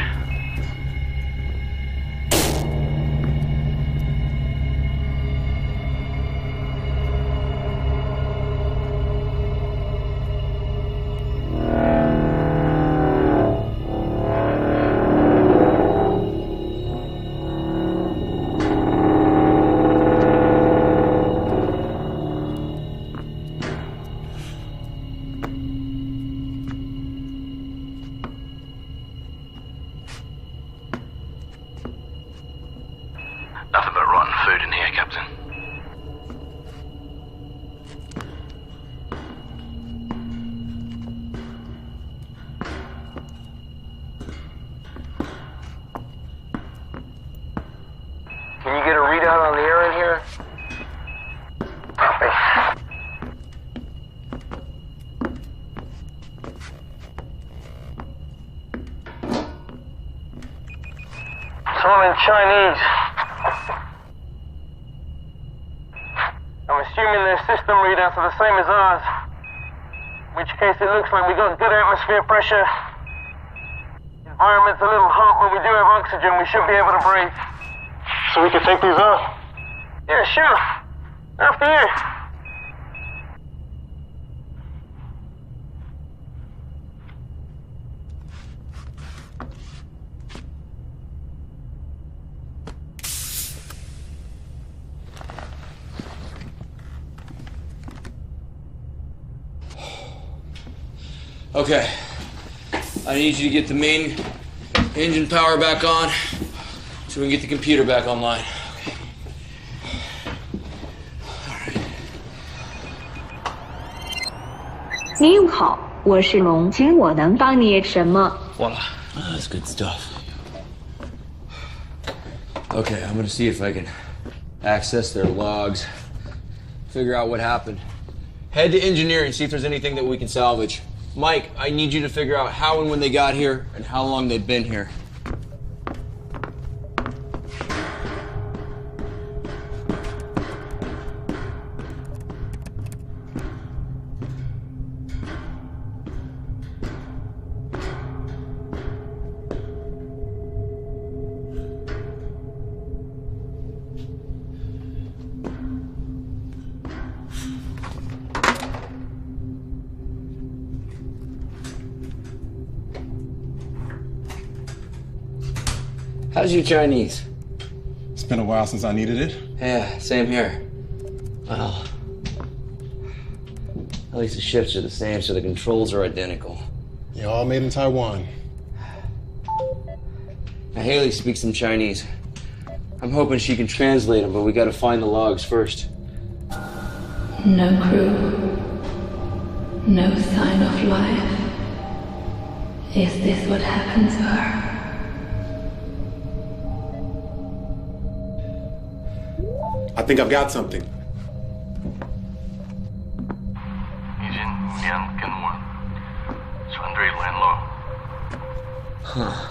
Speaker 3: Nothing but rotten food in here, Captain. Can you get a readout on the air in here? Copy. Someone in Chinese. I'm assuming their system readouts are the same as ours. In which case it looks like we got good atmosphere pressure. Environment's a little hot, but we do have oxygen. We should be able to breathe. So we can take these off? Yeah, sure. After you.
Speaker 4: Okay. I need you to get the main engine power back on so we can get the computer back online. That's good stuff. Okay, I'm gonna see if I can access their logs, figure out what happened. Head to engineering, see if there's anything that we can salvage. Mike, I need you to figure out how and when they got here and how long they've been here. How's your Chinese?
Speaker 16: It's been a while since I needed it.
Speaker 4: Yeah, same here. Well, at least the shifts are the same, so the controls are identical.
Speaker 16: You're all made in Taiwan.
Speaker 4: Now, Haley speaks some Chinese. I'm hoping she can translate them, but we gotta find the logs first.
Speaker 11: No crew. No sign of life. Is this what happened to her?
Speaker 16: I think I've got something.
Speaker 4: Huh.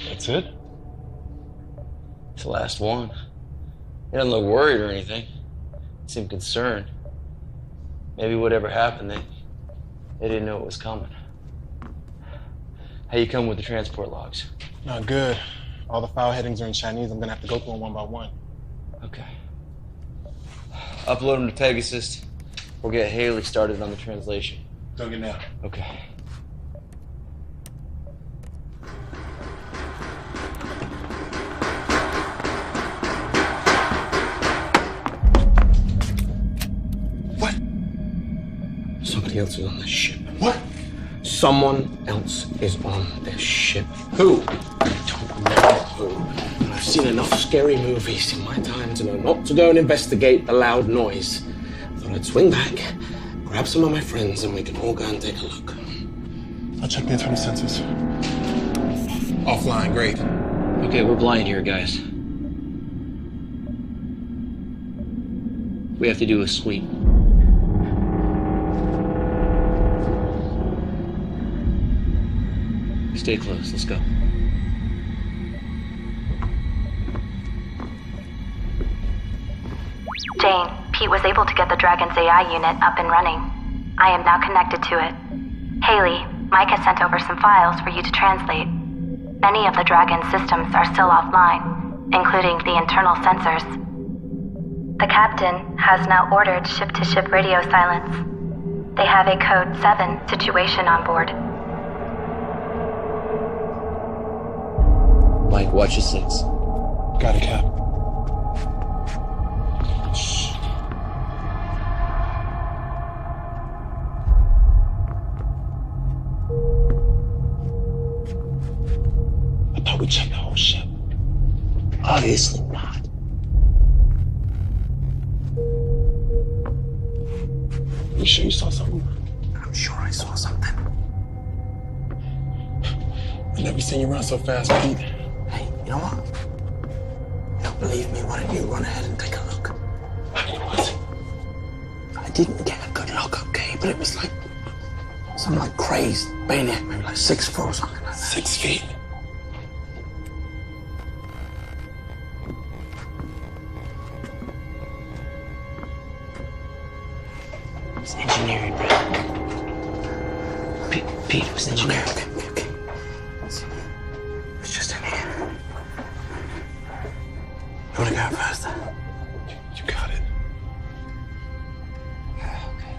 Speaker 16: That's it?
Speaker 4: It's the last one. He doesn't look worried or anything. He seemed concerned. Maybe whatever happened, they didn't know it was coming. How you come with the transport logs?
Speaker 16: Not good. All the file headings are in Chinese. I'm gonna have to go through them one by one.
Speaker 4: Okay. Upload them to Pegasus. We'll get Haley started on the translation.
Speaker 16: Doing it now.
Speaker 4: Okay.
Speaker 14: Somebody else is on this ship.
Speaker 16: What?
Speaker 14: Someone else is on this ship.
Speaker 16: Who?
Speaker 14: I don't know who. And I've seen enough scary movies in my time to know not to go and investigate the loud noise. I thought I'd swing back, grab some of my friends, and we can all go and take a look.
Speaker 16: I'll check the internal sensors. Offline, great.
Speaker 4: Okay, we're blind here, guys. We have to do a sweep. Stay close, let's go.
Speaker 6: Jane, Pete was able to get the Dragon's AI unit up and running. I am now connected to it. Haley, Mike has sent over some files for you to translate. Many of the Dragon's systems are still offline, including the internal sensors. The captain has now ordered ship-to-ship radio silence. They have a Code 7 situation on board.
Speaker 4: Mike, watch your 6.
Speaker 16: Got it, Cap.
Speaker 14: Shh. I thought we checked the whole ship. Obviously not.
Speaker 16: You sure you saw something?
Speaker 14: I'm sure I saw something.
Speaker 16: I've never seen you run so fast, Pete.
Speaker 14: Hey, you know what? You don't believe me? Why don't you run ahead and take a look?
Speaker 16: What?
Speaker 14: I didn't get a good look, okay? But it was like something like crazed, bayonet, maybe like 6 foot or something like that.
Speaker 16: 6 feet.
Speaker 14: It's engineering, right? Pete, it was engineering. Okay. It's just in here. You wanna go first?
Speaker 16: You got it.
Speaker 14: Okay.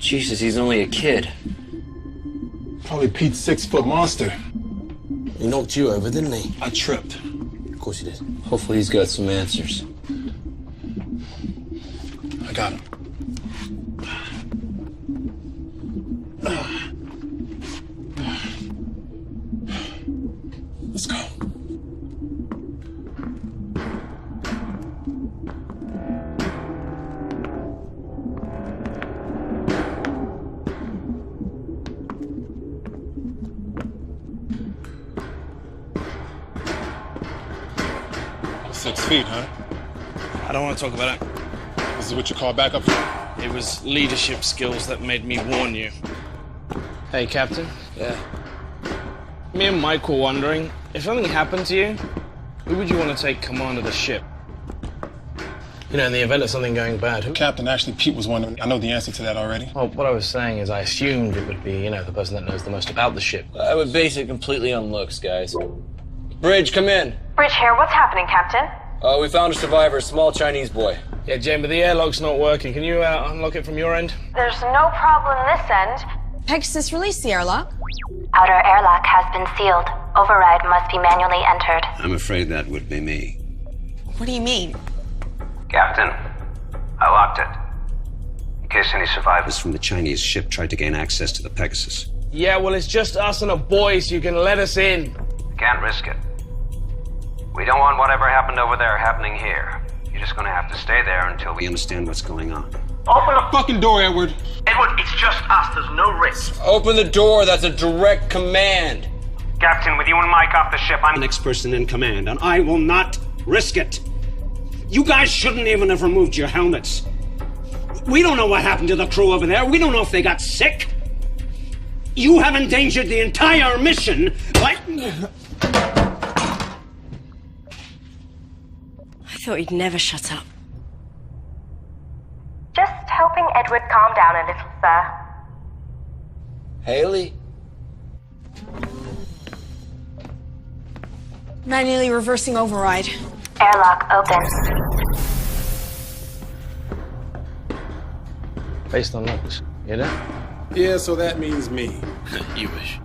Speaker 4: Jesus, he's only a kid.
Speaker 16: Probably Pete's 6-foot monster.
Speaker 14: He knocked you over, didn't he?
Speaker 16: I tripped.
Speaker 14: Of course he did.
Speaker 4: Hopefully he's got some answers.
Speaker 16: I got him. Let's go. Six feet, huh?
Speaker 5: I don't want to talk about it.
Speaker 16: This is what you call backup?
Speaker 5: It was leadership skills that made me warn you. Hey, Captain.
Speaker 14: Yeah.
Speaker 5: Me and Mike were wondering, if something happened to you, who would you want to take command of the ship?
Speaker 14: You know, in the event of something going bad, who?
Speaker 16: Captain, actually, Pete was wondering. I know the answer to that already.
Speaker 14: Well, what I was saying is I assumed it would be, you know, the person that knows the most about the ship.
Speaker 4: I would base it completely on looks, guys. Bridge, come in.
Speaker 20: Bridge here. What's happening, Captain?
Speaker 4: We found a survivor, a small Chinese boy.
Speaker 5: Yeah, Jane, but the airlock's not working. Can you unlock it from your end?
Speaker 20: There's no problem this end.
Speaker 18: Pegasus, release the airlock.
Speaker 6: Outer airlock has been sealed. Override must be manually entered.
Speaker 9: I'm afraid that would be me.
Speaker 18: What do you mean?
Speaker 9: Captain, I locked it. In case any survivors from the Chinese ship tried to gain access to the Pegasus.
Speaker 5: Yeah, well, it's just us and a boy, so you can let us in.
Speaker 9: Can't risk it. We don't want whatever happened over there happening here. You're just gonna have to stay there until we understand what's going on.
Speaker 16: Open the fucking door, Edward.
Speaker 3: Edward, it's just us. There's no risk.
Speaker 4: Open the door. That's a direct command.
Speaker 3: Captain, with you and Mike off the ship, I'm
Speaker 9: The next person in command, and I will not risk it. You guys shouldn't even have removed your helmets. We don't know what happened to the crew over there. We don't know if they got sick. You have endangered the entire mission by...
Speaker 15: I thought he'd never shut up.
Speaker 20: Just helping Edward calm down a little, sir.
Speaker 4: Haley?
Speaker 18: Manually reversing override.
Speaker 6: Airlock open.
Speaker 14: Based on looks, you know?
Speaker 16: Yeah, so that means me.
Speaker 14: You wish.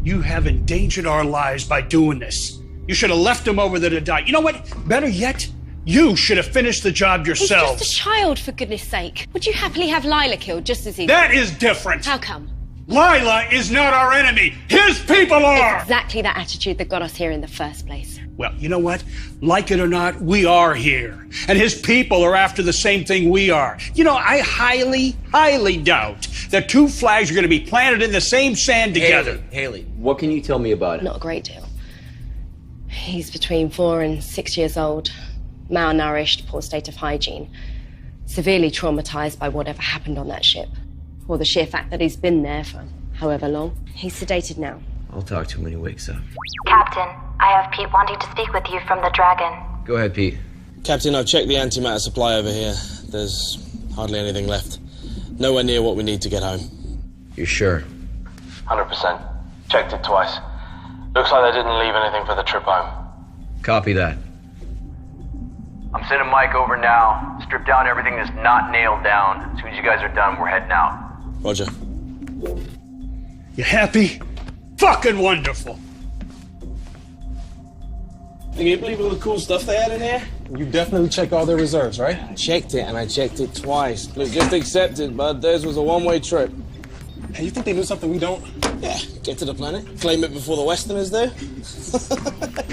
Speaker 19: You have endangered our lives by doing this. You should have left him over there to die. You know what? Better yet, you should have finished the job yourselves.
Speaker 15: He's just a child, for goodness sake. Would you happily have Lila killed just as easy?
Speaker 19: That is different.
Speaker 15: How come?
Speaker 19: Lila is not our enemy. His people are!
Speaker 15: It's exactly that attitude that got us here in the first place.
Speaker 19: Well, you know what? Like it or not, we are here. And his people are after the same thing we are. You know, I highly, highly doubt that two flags are going to be planted in the same sand together.
Speaker 4: Haley, what can you tell me about it?
Speaker 15: Not a great deal. He's between 4 and 6 years old, malnourished, poor state of hygiene, severely traumatized by whatever happened on that ship, or the sheer fact that he's been there for however long. He's sedated now.
Speaker 4: I'll talk to him when he wakes up.
Speaker 6: Captain, I have Pete wanting to speak with you from the Dragon.
Speaker 4: Go ahead, Pete.
Speaker 14: Captain, I've checked the antimatter supply over here. There's hardly anything left. Nowhere near what we need to get home.
Speaker 4: You sure?
Speaker 3: 100%. Checked it twice. Looks like they didn't leave anything for the trip home.
Speaker 4: Copy that.
Speaker 3: I'm sending Mike over now. Strip down everything that's not nailed down. As soon as you guys are done, we're heading out.
Speaker 14: Roger.
Speaker 19: You happy? Fucking wonderful.
Speaker 5: Can you believe all the cool stuff they had in here?
Speaker 16: You definitely checked all their reserves, right?
Speaker 14: I checked it, and I checked it twice. Look, just accept it, bud. Theirs was a one-way trip.
Speaker 16: Hey, you think they knew something we don't?
Speaker 14: Yeah, get to the planet, claim it before the Westerners do.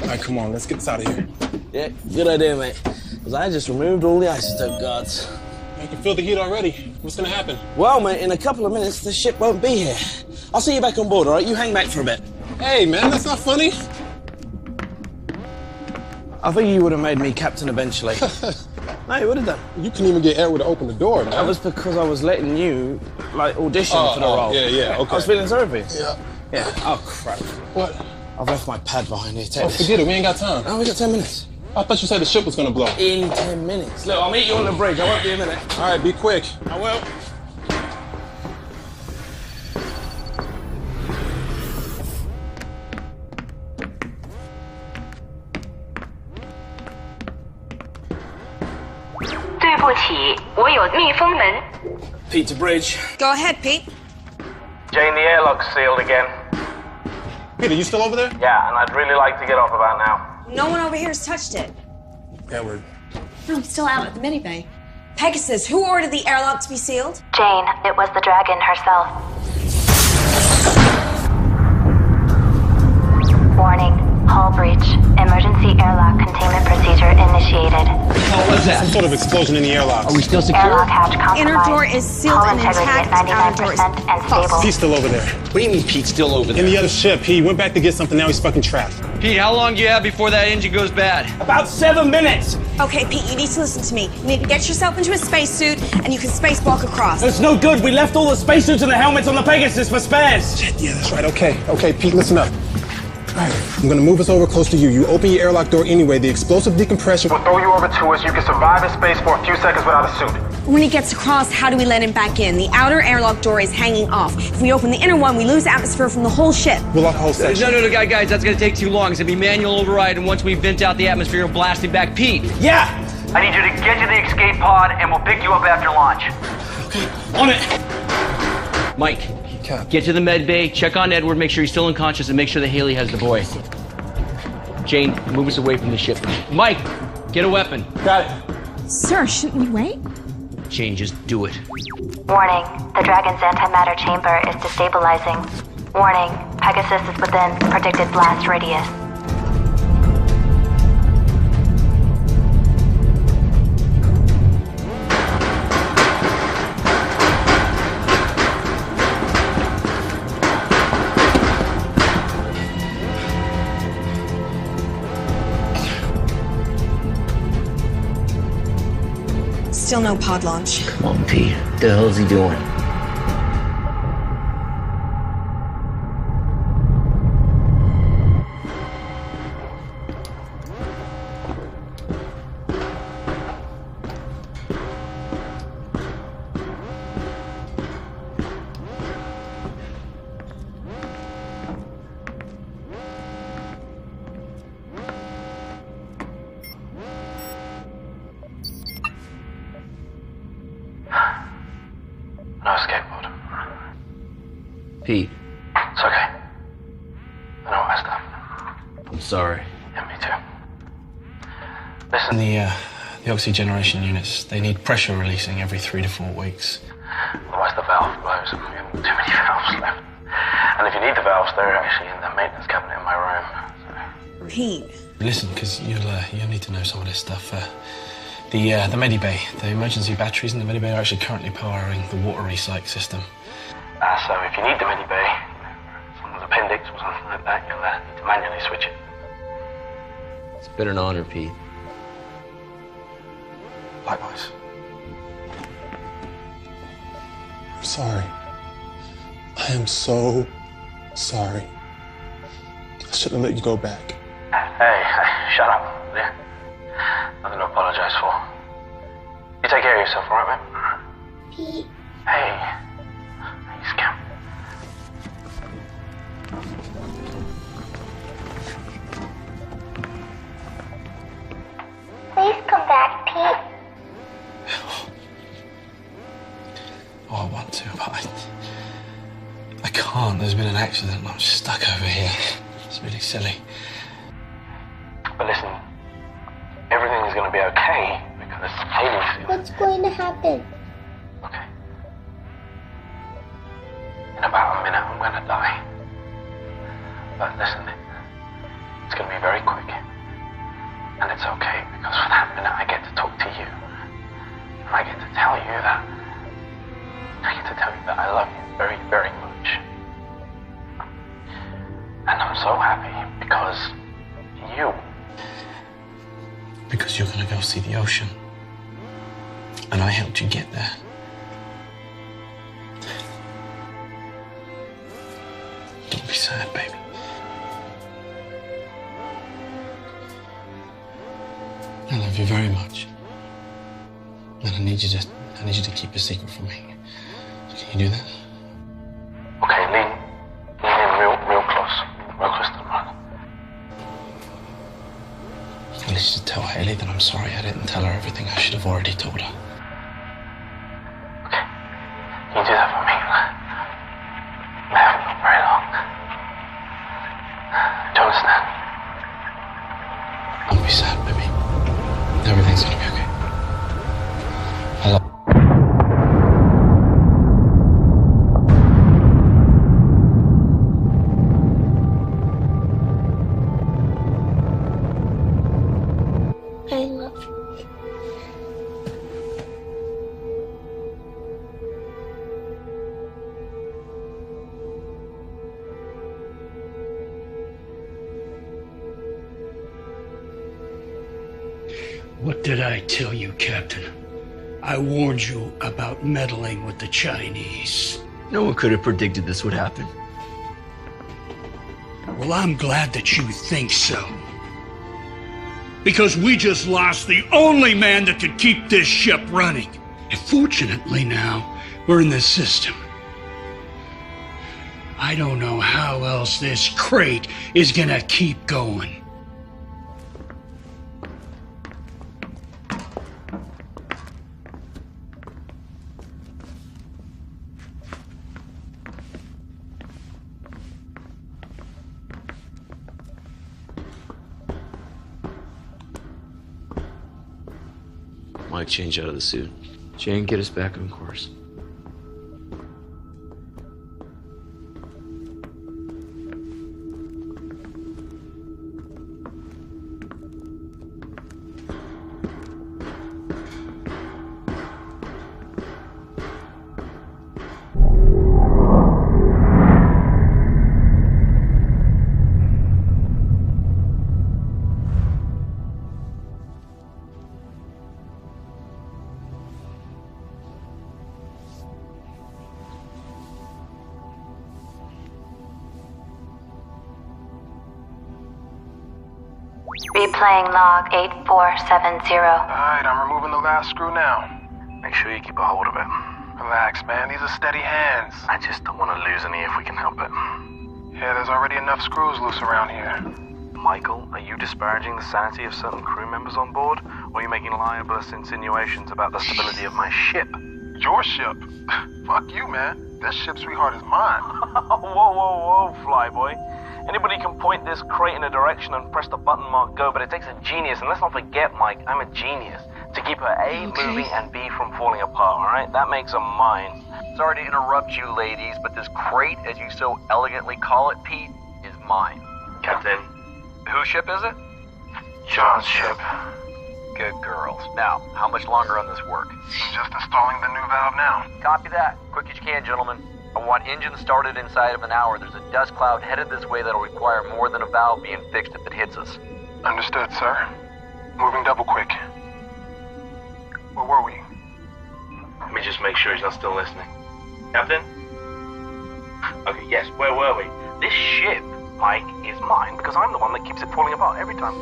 Speaker 16: All right, come on, let's get this out of here.
Speaker 14: Yeah, good idea, mate. Because I just removed all the isotope guards.
Speaker 16: I can feel the heat already. What's gonna happen?
Speaker 14: Well, mate, in a couple of minutes, the ship won't be here. I'll see you back on board, all right? You hang back for a bit.
Speaker 16: Hey, man, that's not funny.
Speaker 14: I think you would have made me captain eventually. No, you would have done.
Speaker 16: You couldn't even get Edward to open the door, man.
Speaker 14: That was because I was letting you, like, audition for the role.
Speaker 16: Yeah, okay.
Speaker 14: I was feeling sorry for you.
Speaker 16: Yeah.
Speaker 14: Yeah. Oh, crap.
Speaker 16: What?
Speaker 14: I've left my pad behind here. Take this.
Speaker 16: Forget it. We ain't got time.
Speaker 14: Oh, we got 10 minutes.
Speaker 16: I thought you said the ship was gonna blow.
Speaker 14: In 10 minutes. Look, I'll meet you on the bridge. I won't be a minute.
Speaker 16: All right, be quick.
Speaker 14: I will.
Speaker 11: 不起，我有密封门。
Speaker 14: Pete to bridge.
Speaker 18: Go ahead, Pete.
Speaker 3: Jane, the airlock's sealed again.
Speaker 16: Peter, you still over there?
Speaker 3: Yeah, and I'd really like to get off about now.
Speaker 18: No one over here has touched it.
Speaker 16: Edward.
Speaker 18: No, I'm still out at the mini-bay. Pegasus, who ordered the airlock to be sealed?
Speaker 6: Jane, it was the dragon herself. Warning, hull breach. Emergency airlock containment procedure initiated.
Speaker 16: What was that? Some sort of explosion in the airlock.
Speaker 18: Are we still secure?
Speaker 6: Airlock hatch compromised.
Speaker 18: Inner door is sealed
Speaker 6: Hull
Speaker 18: and
Speaker 6: integrity
Speaker 18: intact.
Speaker 6: at
Speaker 18: Outer door is
Speaker 6: 99% and stable.
Speaker 16: Pete's still over there.
Speaker 10: What do you mean Pete's still over there?
Speaker 16: In the other ship. He went back to get something, now he's fucking trapped.
Speaker 21: Pete, how long do you have before that engine goes bad?
Speaker 14: About 7 minutes.
Speaker 18: Okay, Pete, you need to listen to me. You need to get yourself into a spacesuit, and you can spacewalk across.
Speaker 14: It's no good. We left all the spacesuits and the helmets on the Pegasus for spares.
Speaker 16: Shit, yeah, that's right. Okay, Pete, listen up. All right, I'm gonna move us over close to you. You open your airlock door anyway. The explosive decompression...
Speaker 2: We'll throw you over to us. You can survive in space for a few seconds without a suit.
Speaker 18: When he gets across, how do we let him back in? The outer airlock door is hanging off. If we open the inner one, we lose atmosphere from the whole ship.
Speaker 16: We'll lock the whole section.
Speaker 21: No, guys, that's gonna take too long. It's gonna be manual override, and once we vent out the atmosphere, we'll blast it back. Pete!
Speaker 14: Yeah!
Speaker 21: I need you to get to the escape pod, and we'll pick you up after launch.
Speaker 14: On it!
Speaker 21: Mike, get to the med bay, check on Edward, make sure he's still unconscious, and make sure that Haley has the boy. Jane, move us away from the ship. Mike, get a weapon.
Speaker 14: Got it.
Speaker 18: Sir, shouldn't we wait?
Speaker 21: Jane, just do it.
Speaker 6: Warning, the dragon's antimatter chamber is destabilizing. Warning, Pegasus is within predicted blast radius.
Speaker 18: Still no pod launch.
Speaker 21: Come on, Pete. What the hell is he doing?
Speaker 3: No escape pod.
Speaker 21: Pete,
Speaker 3: It's okay. I know what I done.
Speaker 21: I'm sorry.
Speaker 3: Yeah, me too. Listen.
Speaker 14: The oxygeneration units, they need pressure releasing every 3 to 4 weeks.
Speaker 3: Otherwise the valve blows and we have too many valves left. And if you need the valves, they're actually in the maintenance cabinet in my room. So.
Speaker 18: Pete.
Speaker 14: Listen, because you'll need to know some of this stuff. The medibay, the emergency batteries in the medibay are actually currently powering the water recycle system.
Speaker 3: So if you need the medibay, someone's appendix or something like that, you'll need to manually switch it.
Speaker 4: It's been an honor, Pete.
Speaker 3: Likewise.
Speaker 16: I'm sorry. I am so sorry. I shouldn't have let you go back.
Speaker 3: Hey, shut up, yeah? Nothing to apologize for. You take care of yourself, all right, mate?
Speaker 8: Pete.
Speaker 3: Hey. You scamp.
Speaker 8: Please come back, Pete.
Speaker 14: Oh, I want to, but I can't. There's been an accident and I'm stuck over here. It's really silly.
Speaker 3: But listen, everything is going to be okay because Haley's...
Speaker 8: What's going to happen?
Speaker 3: Okay. In about a minute, I'm going to die. But listen, it's going to be very quick. And it's okay because for that minute I get to talk to you. And I get to tell you that... I get to tell you that I love you very, very much. And I'm so happy because you...
Speaker 14: Because you're gonna go see the ocean. And I helped you get there. Don't be sad, baby. I love you very much. And I need you to keep a secret from me. Can you do that?
Speaker 3: Okay, lean in real close to the brother.
Speaker 14: At least just tell Haley that I'm sorry I didn't tell her everything I should have already told her. Everything's gonna be okay. Hello.
Speaker 8: I love you.
Speaker 19: What did I tell you, Captain? I warned you about meddling with the Chinese.
Speaker 21: No one could have predicted this would happen.
Speaker 19: Well, I'm glad that you think so. Because we just lost the only man that could keep this ship running. And fortunately now, we're in the system. I don't know how else this crate is gonna keep going.
Speaker 10: Mike, change out of the suit.
Speaker 21: Jane, get us back on course.
Speaker 6: Replaying log 8470.
Speaker 2: Alright, I'm removing the last screw now.
Speaker 3: Make sure you keep a hold of it.
Speaker 2: Relax, man. These are steady hands.
Speaker 3: I just don't want to lose any if we can help it.
Speaker 2: Yeah, there's already enough screws loose around here.
Speaker 3: Michael, are you disparaging the sanity of certain crew members on board? Or are you making libelous insinuations about the stability of my ship?
Speaker 2: Your ship? Fuck you, man. This ship, sweetheart, is mine.
Speaker 3: Whoa, flyboy. Anybody can point this crate in a direction and press the button marked go, but it takes a genius, and let's not forget, Mike, I'm a genius, to keep her A moving and B from falling apart, alright? That makes her mine.
Speaker 1: Sorry to interrupt you, ladies, but this crate, as you so elegantly call it, Pete, is mine.
Speaker 3: Captain.
Speaker 1: Whose ship is it?
Speaker 2: John's ship.
Speaker 1: Good girls. Now, how much longer on this work?
Speaker 2: I'm just installing the new valve now.
Speaker 1: Copy that. Quick as you can, gentlemen. I want engines started inside of an hour. There's a dust cloud headed this way that'll require more than a valve being fixed if it hits us.
Speaker 2: Understood, sir. Moving double quick. Where were we?
Speaker 3: Let me just make sure he's not still listening. Captain? Okay, yes, where were we? This ship, Mike, is mine because I'm the one that keeps it falling apart every time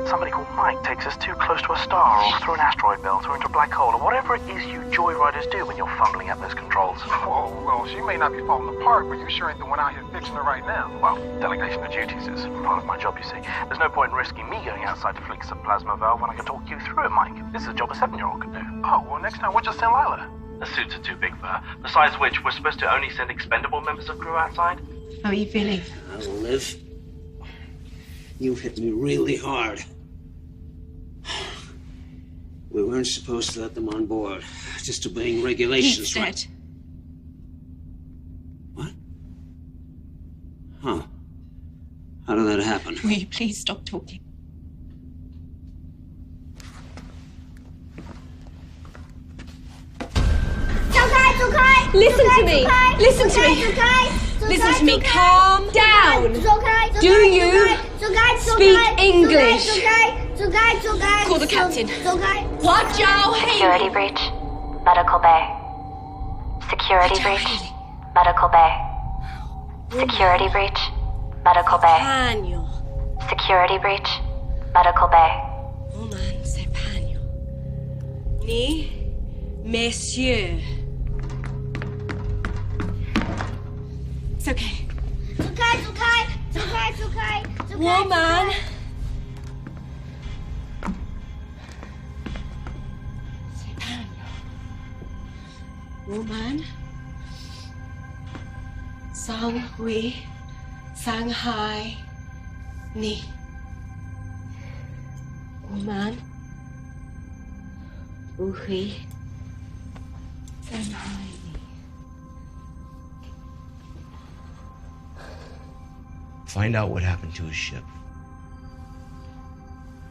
Speaker 3: somebody called Mike takes us too close to a star or through an asteroid belt or into a black hole or whatever it is you joyriders do when you're fumbling at those controls.
Speaker 2: Whoa, well, she may not be falling apart, but you sure ain't the one out here fixing her right now.
Speaker 3: Well, delegation of duties is part of my job, you see. There's no point in risking me going outside to fix a plasma valve when I can talk you through it, Mike. This is a job a 7-year-old could do.
Speaker 2: Oh, well, next time we'll just send Lila.
Speaker 3: The suits are too big for her. Besides which, we're supposed to only send expendable members of crew outside.
Speaker 22: How are you feeling?
Speaker 23: Liv, you hit me really hard. We weren't supposed to let them on board. Just obeying regulations.
Speaker 22: Pete's dead.
Speaker 23: What? Huh. How did that happen?
Speaker 22: Will you please stop talking?
Speaker 7: Listen to me. Listen to me. Listen to me. Calm down. Do you speak English? Call the captain. What, Joe?
Speaker 6: Security breach. Medical bay. Security breach. Medical bay. Security breach. Medical bay.
Speaker 22: Daniel.
Speaker 6: Security breach. Medical bay.
Speaker 22: Woman, c'est Daniel. Ni, messieurs. It's okay. Woman. Woman. Sang Hui. Shanghai. Ni. Woman. Uhi.
Speaker 10: Find out what happened to his ship.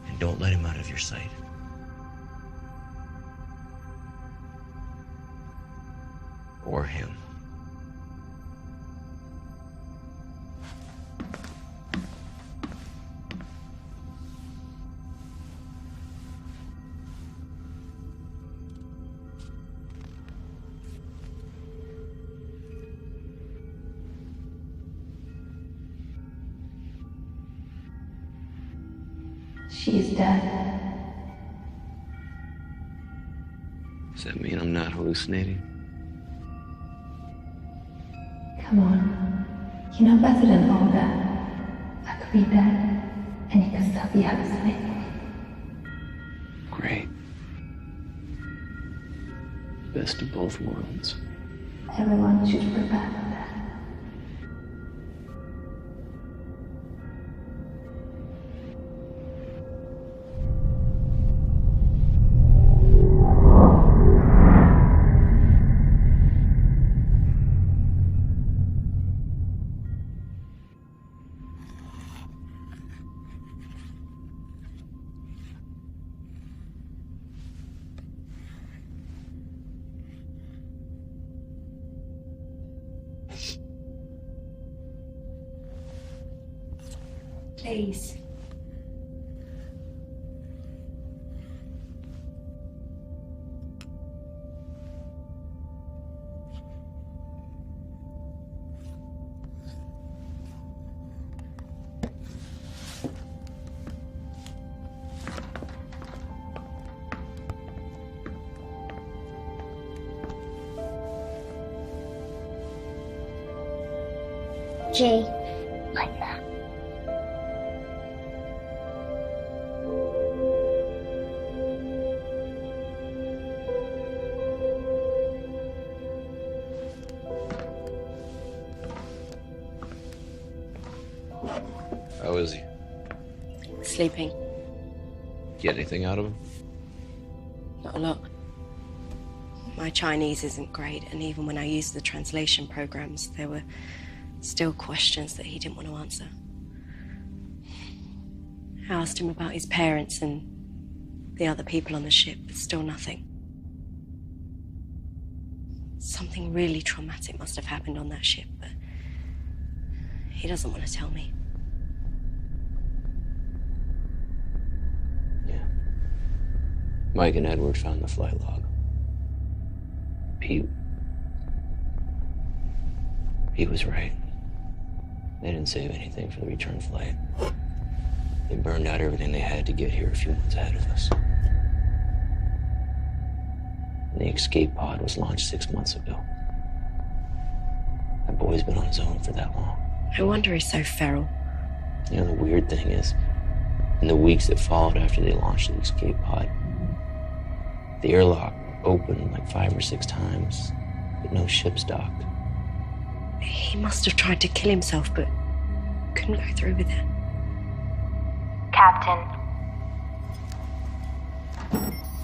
Speaker 10: And don't let him out of your sight. Or him.
Speaker 11: She's dead.
Speaker 10: Does that mean I'm not hallucinating?
Speaker 11: Come on. You know better than all that. I could be dead, and you could still be hallucinating.
Speaker 10: Great. Best of both worlds.
Speaker 11: Everyone should prepare for that. Please.
Speaker 8: Jay.
Speaker 11: Like that.
Speaker 10: How is he?
Speaker 15: Sleeping.
Speaker 10: Get anything out of him?
Speaker 15: Not a lot. My Chinese isn't great, and even when I used the translation programs, there were still questions that he didn't want to answer. I asked him about his parents and the other people on the ship, but still nothing. Something really traumatic must have happened on that ship, but he doesn't want to tell me.
Speaker 4: Mike and Edward found the flight log. Pete. He was right. They didn't save anything for the return flight. They burned out everything they had to get here a few months ahead of us. And the escape pod was launched 6 months ago. That boy's been on his own for that long.
Speaker 15: No wonder he's so feral.
Speaker 4: You know, the weird thing is, in the weeks that followed after they launched the escape pod, the airlock opened like 5 or 6 times, but no ships docked.
Speaker 15: He must have tried to kill himself, but couldn't go through with it.
Speaker 6: Captain,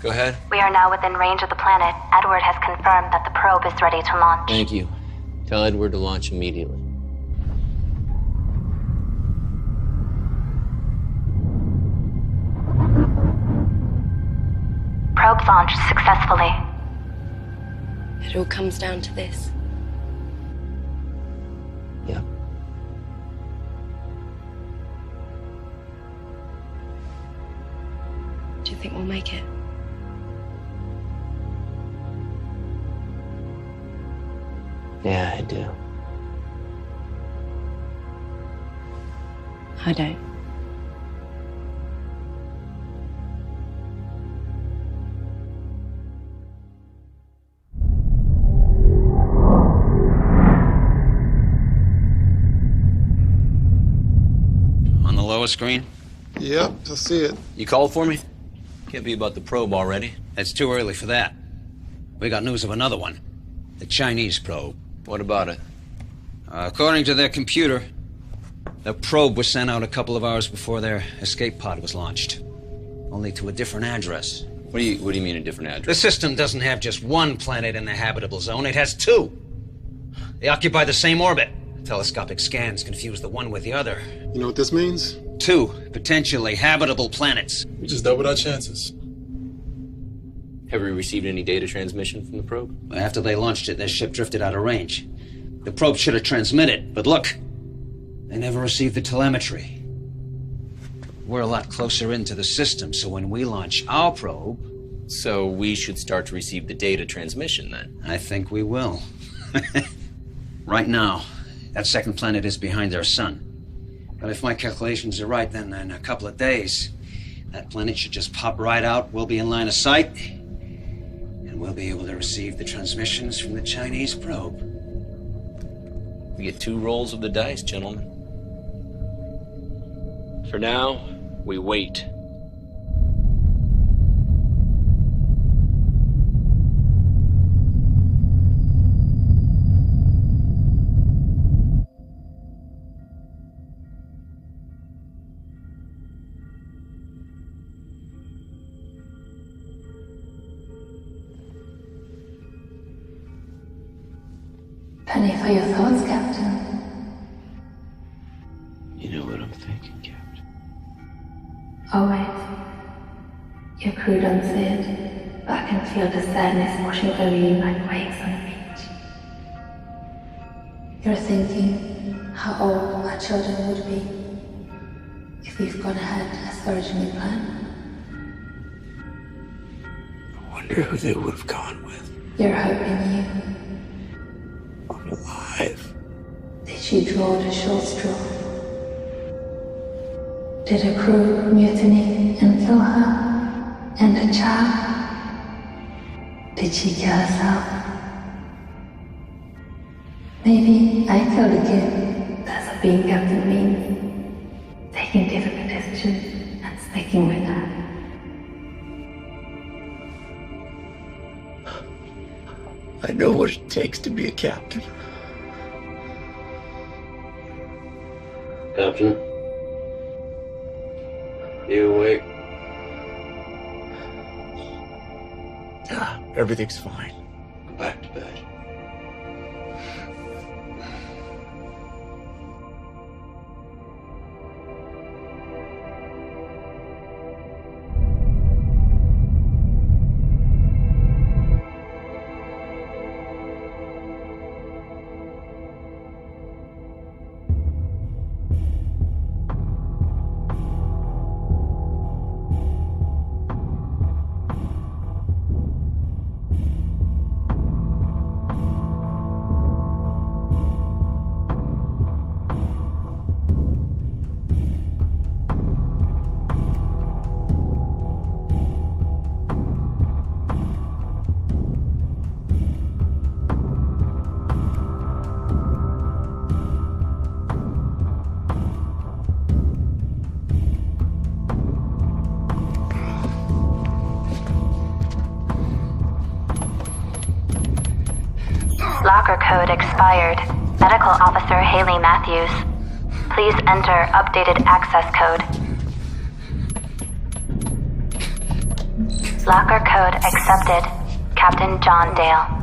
Speaker 4: Go ahead.
Speaker 6: we are now within range of the planet. Edward has confirmed that the probe is ready to launch.
Speaker 4: Thank you. Tell Edward to launch immediately.
Speaker 6: Probe launched successfully.
Speaker 15: It all comes down to this.
Speaker 4: Yeah.
Speaker 15: Do you think we'll make it?
Speaker 4: Yeah, I do.
Speaker 15: I don't.
Speaker 9: On the lower screen?
Speaker 16: Yep, I see it.
Speaker 9: You called for me? Can't be about the probe already. It's too early for that. We got news of another one. The Chinese probe.
Speaker 4: What about it?
Speaker 9: According to their computer, the probe was sent out a couple of hours before their escape pod was launched. Only to a different address.
Speaker 4: What do you mean a different address?
Speaker 9: The system doesn't have just one planet in the habitable zone, it has two. They occupy the same orbit. Telescopic scans confuse the one with the other.
Speaker 16: You know what this means?
Speaker 9: Two potentially habitable planets.
Speaker 16: We just doubled our chances.
Speaker 4: Have we received any data transmission from the probe?
Speaker 9: After they launched it, their ship drifted out of range. The probe should have transmitted, but look, they never received the telemetry. We're a lot closer into the system, so when we launch our probe...
Speaker 4: So we should start to receive the data transmission, then?
Speaker 9: I think we will. Right now, that second planet is behind our sun. But if my calculations are right, then in a couple of days, that planet should just pop right out, we'll be in line of sight, and we'll be able to receive the transmissions from the Chinese probe.
Speaker 4: We get 2 rolls of the dice, gentlemen. For now, we wait.
Speaker 11: Penny for your thoughts, Captain.
Speaker 10: You know what I'm thinking, Captain.
Speaker 11: Oh wait. Your crew don't see it, but I can feel the sadness washing over you like waves on the beach. You're thinking how old our children would be if we've gone ahead as originally planned.
Speaker 10: I wonder who they would have gone with.
Speaker 11: You're hoping you.
Speaker 10: Alive.
Speaker 11: Did she draw the short straw? Did her crew mutiny and kill her? And the child? Did she kill herself? Maybe I killed the kid. That's what being captain means. Taking difficult decisions and sticking with her.
Speaker 10: I know what it takes to be a captain.
Speaker 4: Captain? You awake?
Speaker 10: Ah, everything's fine.
Speaker 4: Go back to bed.
Speaker 6: Locker code expired. Medical Officer Haley Matthews. Please enter updated access code. Locker code accepted. Captain John Dale.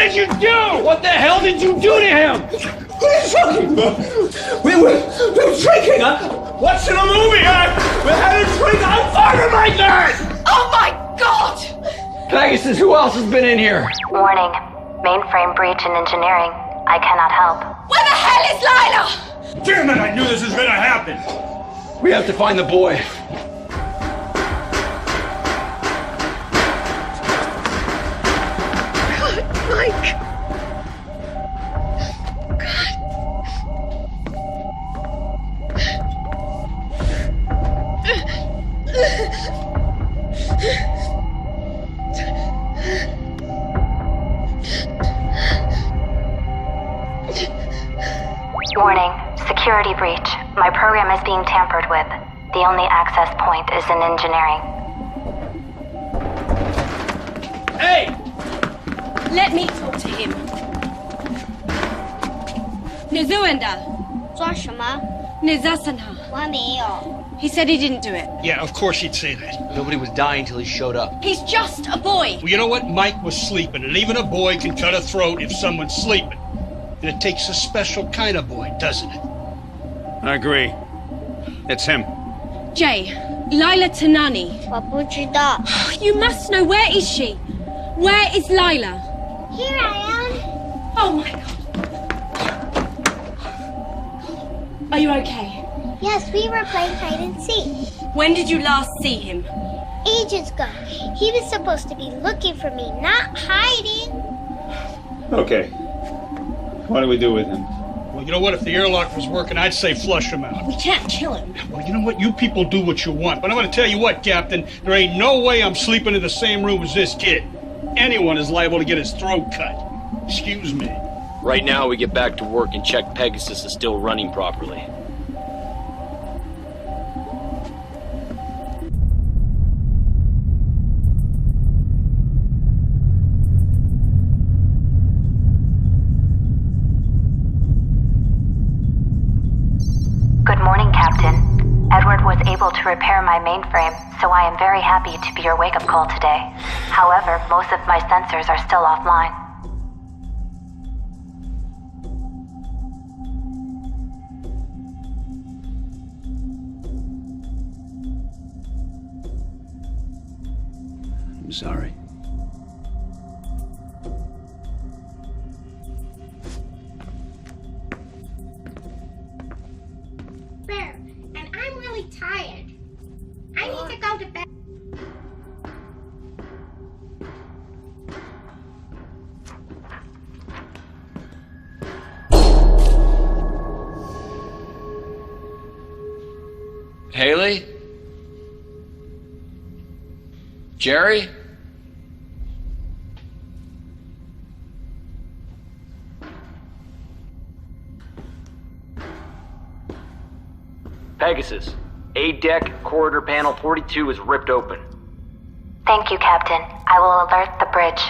Speaker 19: did you do? What the hell did you do to him?
Speaker 12: What are you talking about? We were drinking. Watching a movie. We had a drink. I'm fighting like that.
Speaker 22: Oh my God!
Speaker 21: Pegasus, who else has been in here?
Speaker 6: Warning. Mainframe breach in engineering. I cannot help.
Speaker 22: Where the hell is Lila?
Speaker 19: Damn it, I knew this was gonna happen.
Speaker 21: We have to find the boy.
Speaker 22: Mike.
Speaker 6: Warning. Security breach. My program is being tampered with. The only access point is in engineering.
Speaker 19: Hey!
Speaker 22: Let me talk to him. Nizuenda.
Speaker 8: 抓什么？
Speaker 22: Nizasanha.
Speaker 8: 我还没有。
Speaker 22: He said he didn't do it.
Speaker 19: Yeah, of course he'd say that.
Speaker 21: Nobody was dying till he showed up.
Speaker 22: He's just a boy.
Speaker 19: Well, you know what? Mike was sleeping, and even a boy can cut a throat if someone's sleeping. And it takes a special kind of boy, doesn't it?
Speaker 13: I agree. It's him.
Speaker 22: Jay, Lila Tanani.
Speaker 8: 我不知道。
Speaker 22: You must know. Where is she? Where is Lila?
Speaker 8: Here I am.
Speaker 22: Oh my God. Are you okay?
Speaker 8: Yes, we were playing hide and seek.
Speaker 22: When did you last see him?
Speaker 8: Ages ago. He was supposed to be looking for me, not hiding.
Speaker 13: Okay. What do we do with him?
Speaker 19: Well, you know what? If the airlock was working, I'd say flush him out.
Speaker 22: We can't kill him.
Speaker 19: Well, you know what? You people do what you want. But I'm going to tell you what, Captain. There ain't no way I'm sleeping in the same room as this kid. Anyone is liable to get his throat cut. Excuse me.
Speaker 21: Right now, we get back to work and check Pegasus is still running properly.
Speaker 6: Good morning, Captain. Edward was able to repair my mainframe, so I am very happy to be your wake-up call today. However, most of my sensors are still offline.
Speaker 13: I'm sorry.
Speaker 8: Bear, and I'm really tired. I need to go to bed.
Speaker 21: Haley? Jerry? Pegasus, A-deck corridor panel 42 is ripped open.
Speaker 6: Thank you, Captain. I will alert the bridge.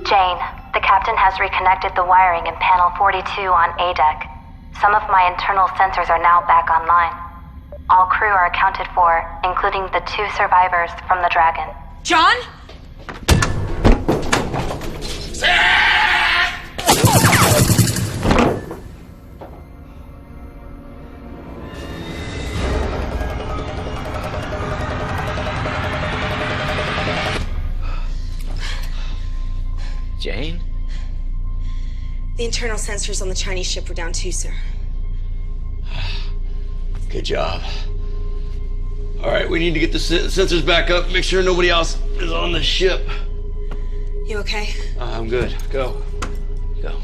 Speaker 6: Jane, the captain has reconnected the wiring in panel 42 on A-deck. Some of my internal sensors are now back online. All crew are accounted for, including the 2 survivors from the Dragon.
Speaker 22: John?
Speaker 21: Jane?
Speaker 18: The internal sensors on the Chinese ship were down too, sir.
Speaker 21: Good job. All right, we need to get the sensors back up, make sure nobody else is on the ship.
Speaker 18: You okay?
Speaker 21: I'm good. Go. Go.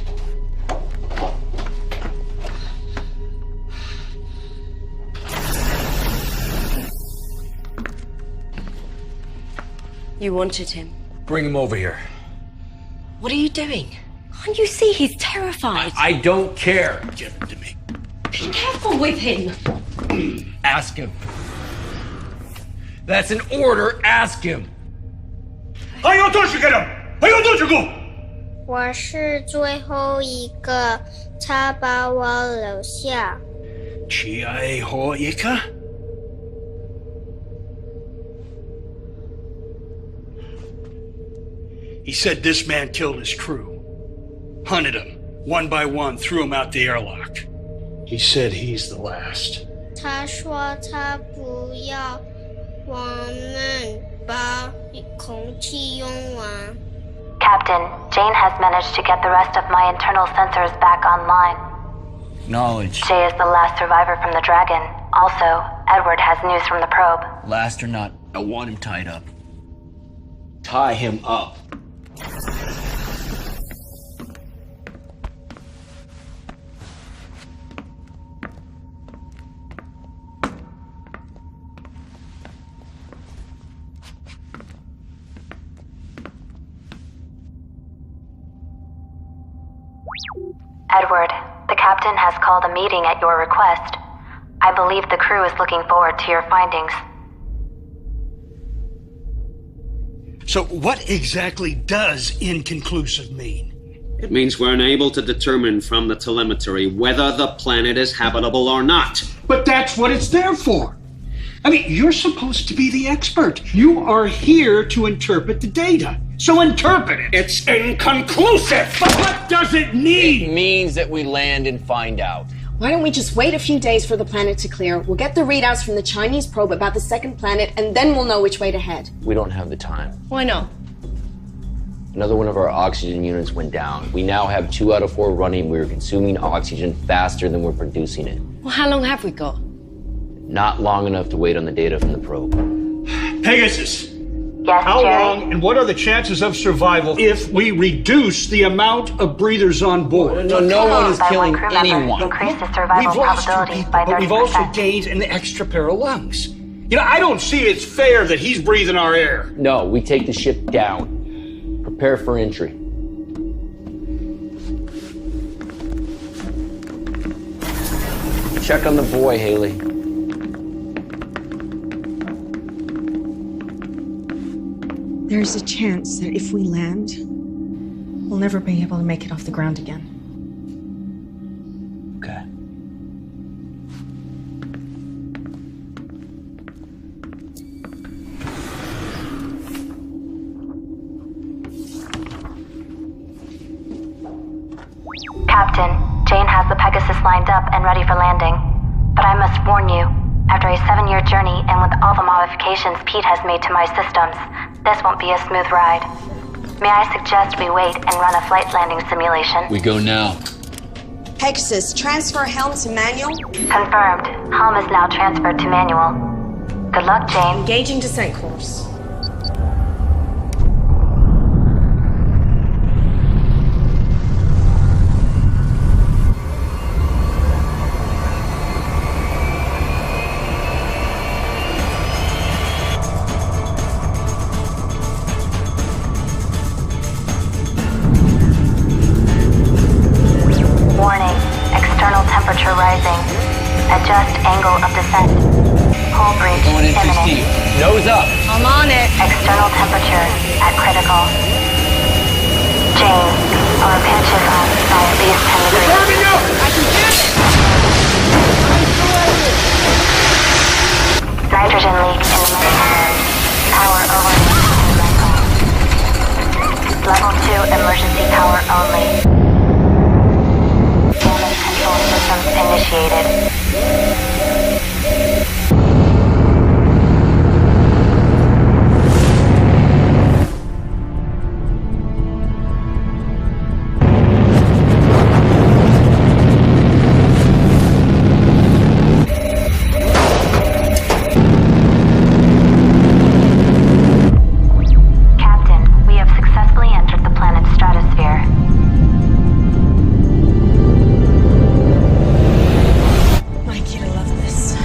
Speaker 15: You wanted him.
Speaker 21: Bring him over here.
Speaker 15: What are you doing? Can't you see he's terrified?
Speaker 21: I don't care.
Speaker 19: Give it to me.
Speaker 22: Be careful with him.
Speaker 21: Ask him. That's an order. Ask him.
Speaker 19: 还有多少个人？还有多少个？
Speaker 8: 我是最后一个，他把我留下。
Speaker 19: 最后一个？ He said this man killed his crew. Hunted them, one by one, threw them out the airlock. He said he's the last.
Speaker 8: 他说他不要我们把空气用完。
Speaker 6: Captain, Jane has managed to get the rest of my internal sensors back online.
Speaker 21: Knowledge.
Speaker 6: Jay is the last survivor from the Dragon. Also, Edward has news from the probe.
Speaker 21: Last or not, I want him tied up.
Speaker 14: Tie him up.
Speaker 6: Edward, the captain has called a meeting at your request. I believe the crew is looking forward to your findings.
Speaker 19: So what exactly does inconclusive mean?
Speaker 9: It means we're unable to determine from the telemetry whether the planet is habitable or not.
Speaker 19: But that's what it's there for. I mean, you're supposed to be the expert. You are here to interpret the data. So interpret it.
Speaker 9: It's inconclusive!
Speaker 19: But what does it mean?
Speaker 4: It means that we land and find out.
Speaker 18: Why don't we just wait a few days for the planet to clear? We'll get the readouts from the Chinese probe about the second planet, and then we'll know which way to head.
Speaker 4: We don't have the time.
Speaker 18: Why not?
Speaker 4: Another one of our oxygen units went down. We now have 2 out of 4 running. We're consuming oxygen faster than we're producing it.
Speaker 15: Well, how long have we got?
Speaker 4: Not long enough to wait on the data from the probe.
Speaker 19: Pegasus.
Speaker 6: Yes,
Speaker 19: How
Speaker 6: Jerry?
Speaker 19: long and what are the chances of survival if we reduce the amount of breathers on board?
Speaker 4: No one is killing anyone.
Speaker 6: Increase the survival
Speaker 19: We've lost 2
Speaker 6: probability
Speaker 19: people,
Speaker 6: by
Speaker 19: but we've also
Speaker 6: 30%.
Speaker 19: gained an extra pair of lungs. You know, I don't see it's fair that he's breathing our air.
Speaker 4: No, we take the ship down. Prepare for entry. Check on the boy, Haley.
Speaker 18: There's a chance that if we land, we'll never be able to make it off the ground again.
Speaker 4: Okay.
Speaker 6: Captain, Jane has the Pegasus lined up and ready for landing. But I must warn you, after a 7-year journey and with all the modifications Pete has made to my systems, this won't be a smooth ride. May I suggest we wait and run a flight landing simulation?
Speaker 4: We go now.
Speaker 18: Pegasus, transfer helm to manual.
Speaker 6: Confirmed. Helm is now transferred to manual. Good luck, Jane.
Speaker 18: Engaging descent course.
Speaker 6: Warning. External temperature rising. Adjust angle of descent. Hull breach
Speaker 4: Going in too
Speaker 6: imminent.
Speaker 4: steep. Nose up.
Speaker 18: I'm on it.
Speaker 6: External temperature at critical. Jane, our pitch is on by at least 10 degrees.
Speaker 18: I can hear it.
Speaker 6: Nitrogen leak in the main. Power over. Level 2 emergency power only. Damage control systems initiated. Captain, we have successfully entered the planet's stratosphere.
Speaker 18: Mikey, I love this.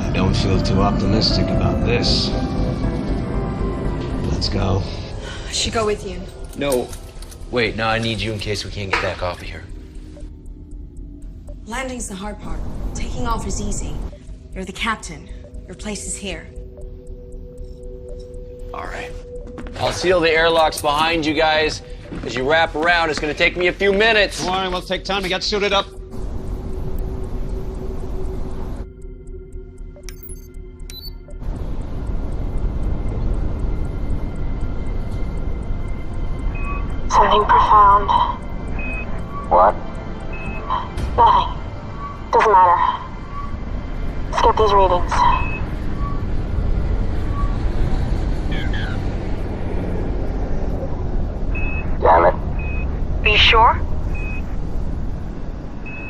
Speaker 23: I don't feel too optimistic about this. Let's go.
Speaker 18: I should go with you.
Speaker 21: No. Wait, no, I need you in case we can't get back off of here.
Speaker 18: Landing's the hard part. Taking off is easy. You're the captain. Your place is here.
Speaker 21: All right. I'll seal the airlocks behind you guys. As you wrap around, it's going to take me a few minutes.
Speaker 12: Don't worry, we'll take time to get suited up.
Speaker 5: Something profound.
Speaker 9: What?
Speaker 5: Nothing. Doesn't matter. Let's get these readings.
Speaker 9: Damn it.
Speaker 5: Are you sure?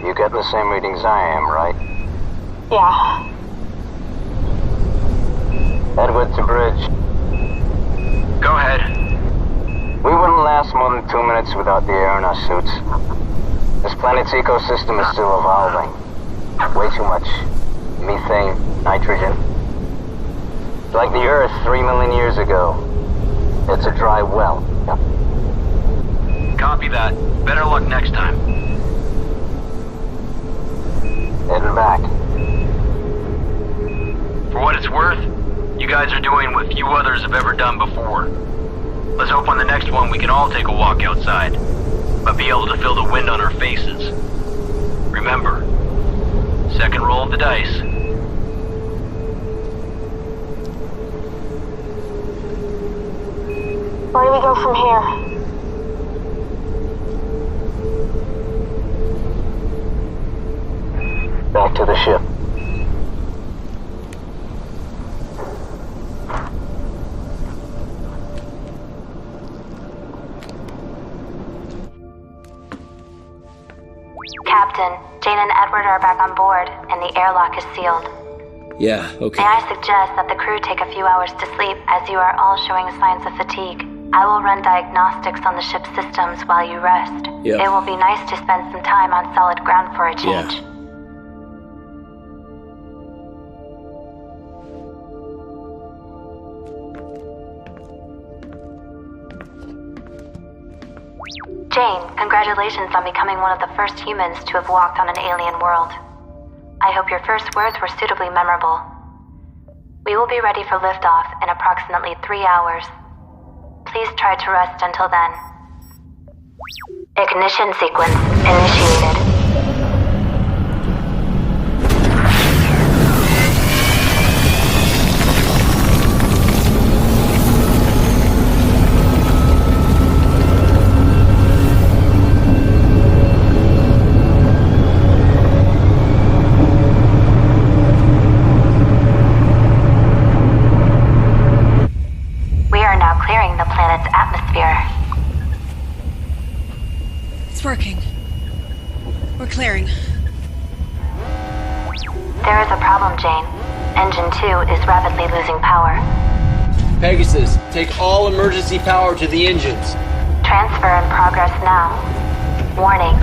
Speaker 9: You getting the same readings I am, right?
Speaker 5: Yeah.
Speaker 9: Edward to bridge.
Speaker 1: Go ahead.
Speaker 9: We wouldn't last more than 2 minutes without the air in our suits. This planet's ecosystem is still evolving. Way too much methane, nitrogen. Like the Earth 3 million years ago. It's a dry well.
Speaker 1: Copy that. Better luck next time.
Speaker 9: Heading back.
Speaker 1: For what it's worth, you guys are doing what few others have ever done before. Let's hope on the next one we can all take a walk outside, but be able to feel the wind on our faces. Remember, second roll of the dice.
Speaker 5: Where do we go from here?
Speaker 9: Back to the ship.
Speaker 6: Captain, Jane and Edward are back on board, and the airlock is sealed.
Speaker 10: Yeah, okay.
Speaker 6: May I suggest that the crew take a few hours to sleep, as you are all showing signs of fatigue. I will run diagnostics on the ship's systems while you rest.
Speaker 10: Yeah.
Speaker 6: It will be nice to spend some time on solid ground for a change.
Speaker 10: Yeah.
Speaker 6: Jane, congratulations on becoming one of the first humans to have walked on an alien world. I hope your first words were suitably memorable. We will be ready for liftoff in approximately 3 hours. Please try to rest until then. Ignition sequence initiated. Clearing the planet's atmosphere.
Speaker 18: It's working. We're clearing.
Speaker 6: There is a problem, Jane. Engine 2 is rapidly losing power.
Speaker 21: Pegasus, take all emergency power to the engines.
Speaker 6: Transfer in progress now. Warning,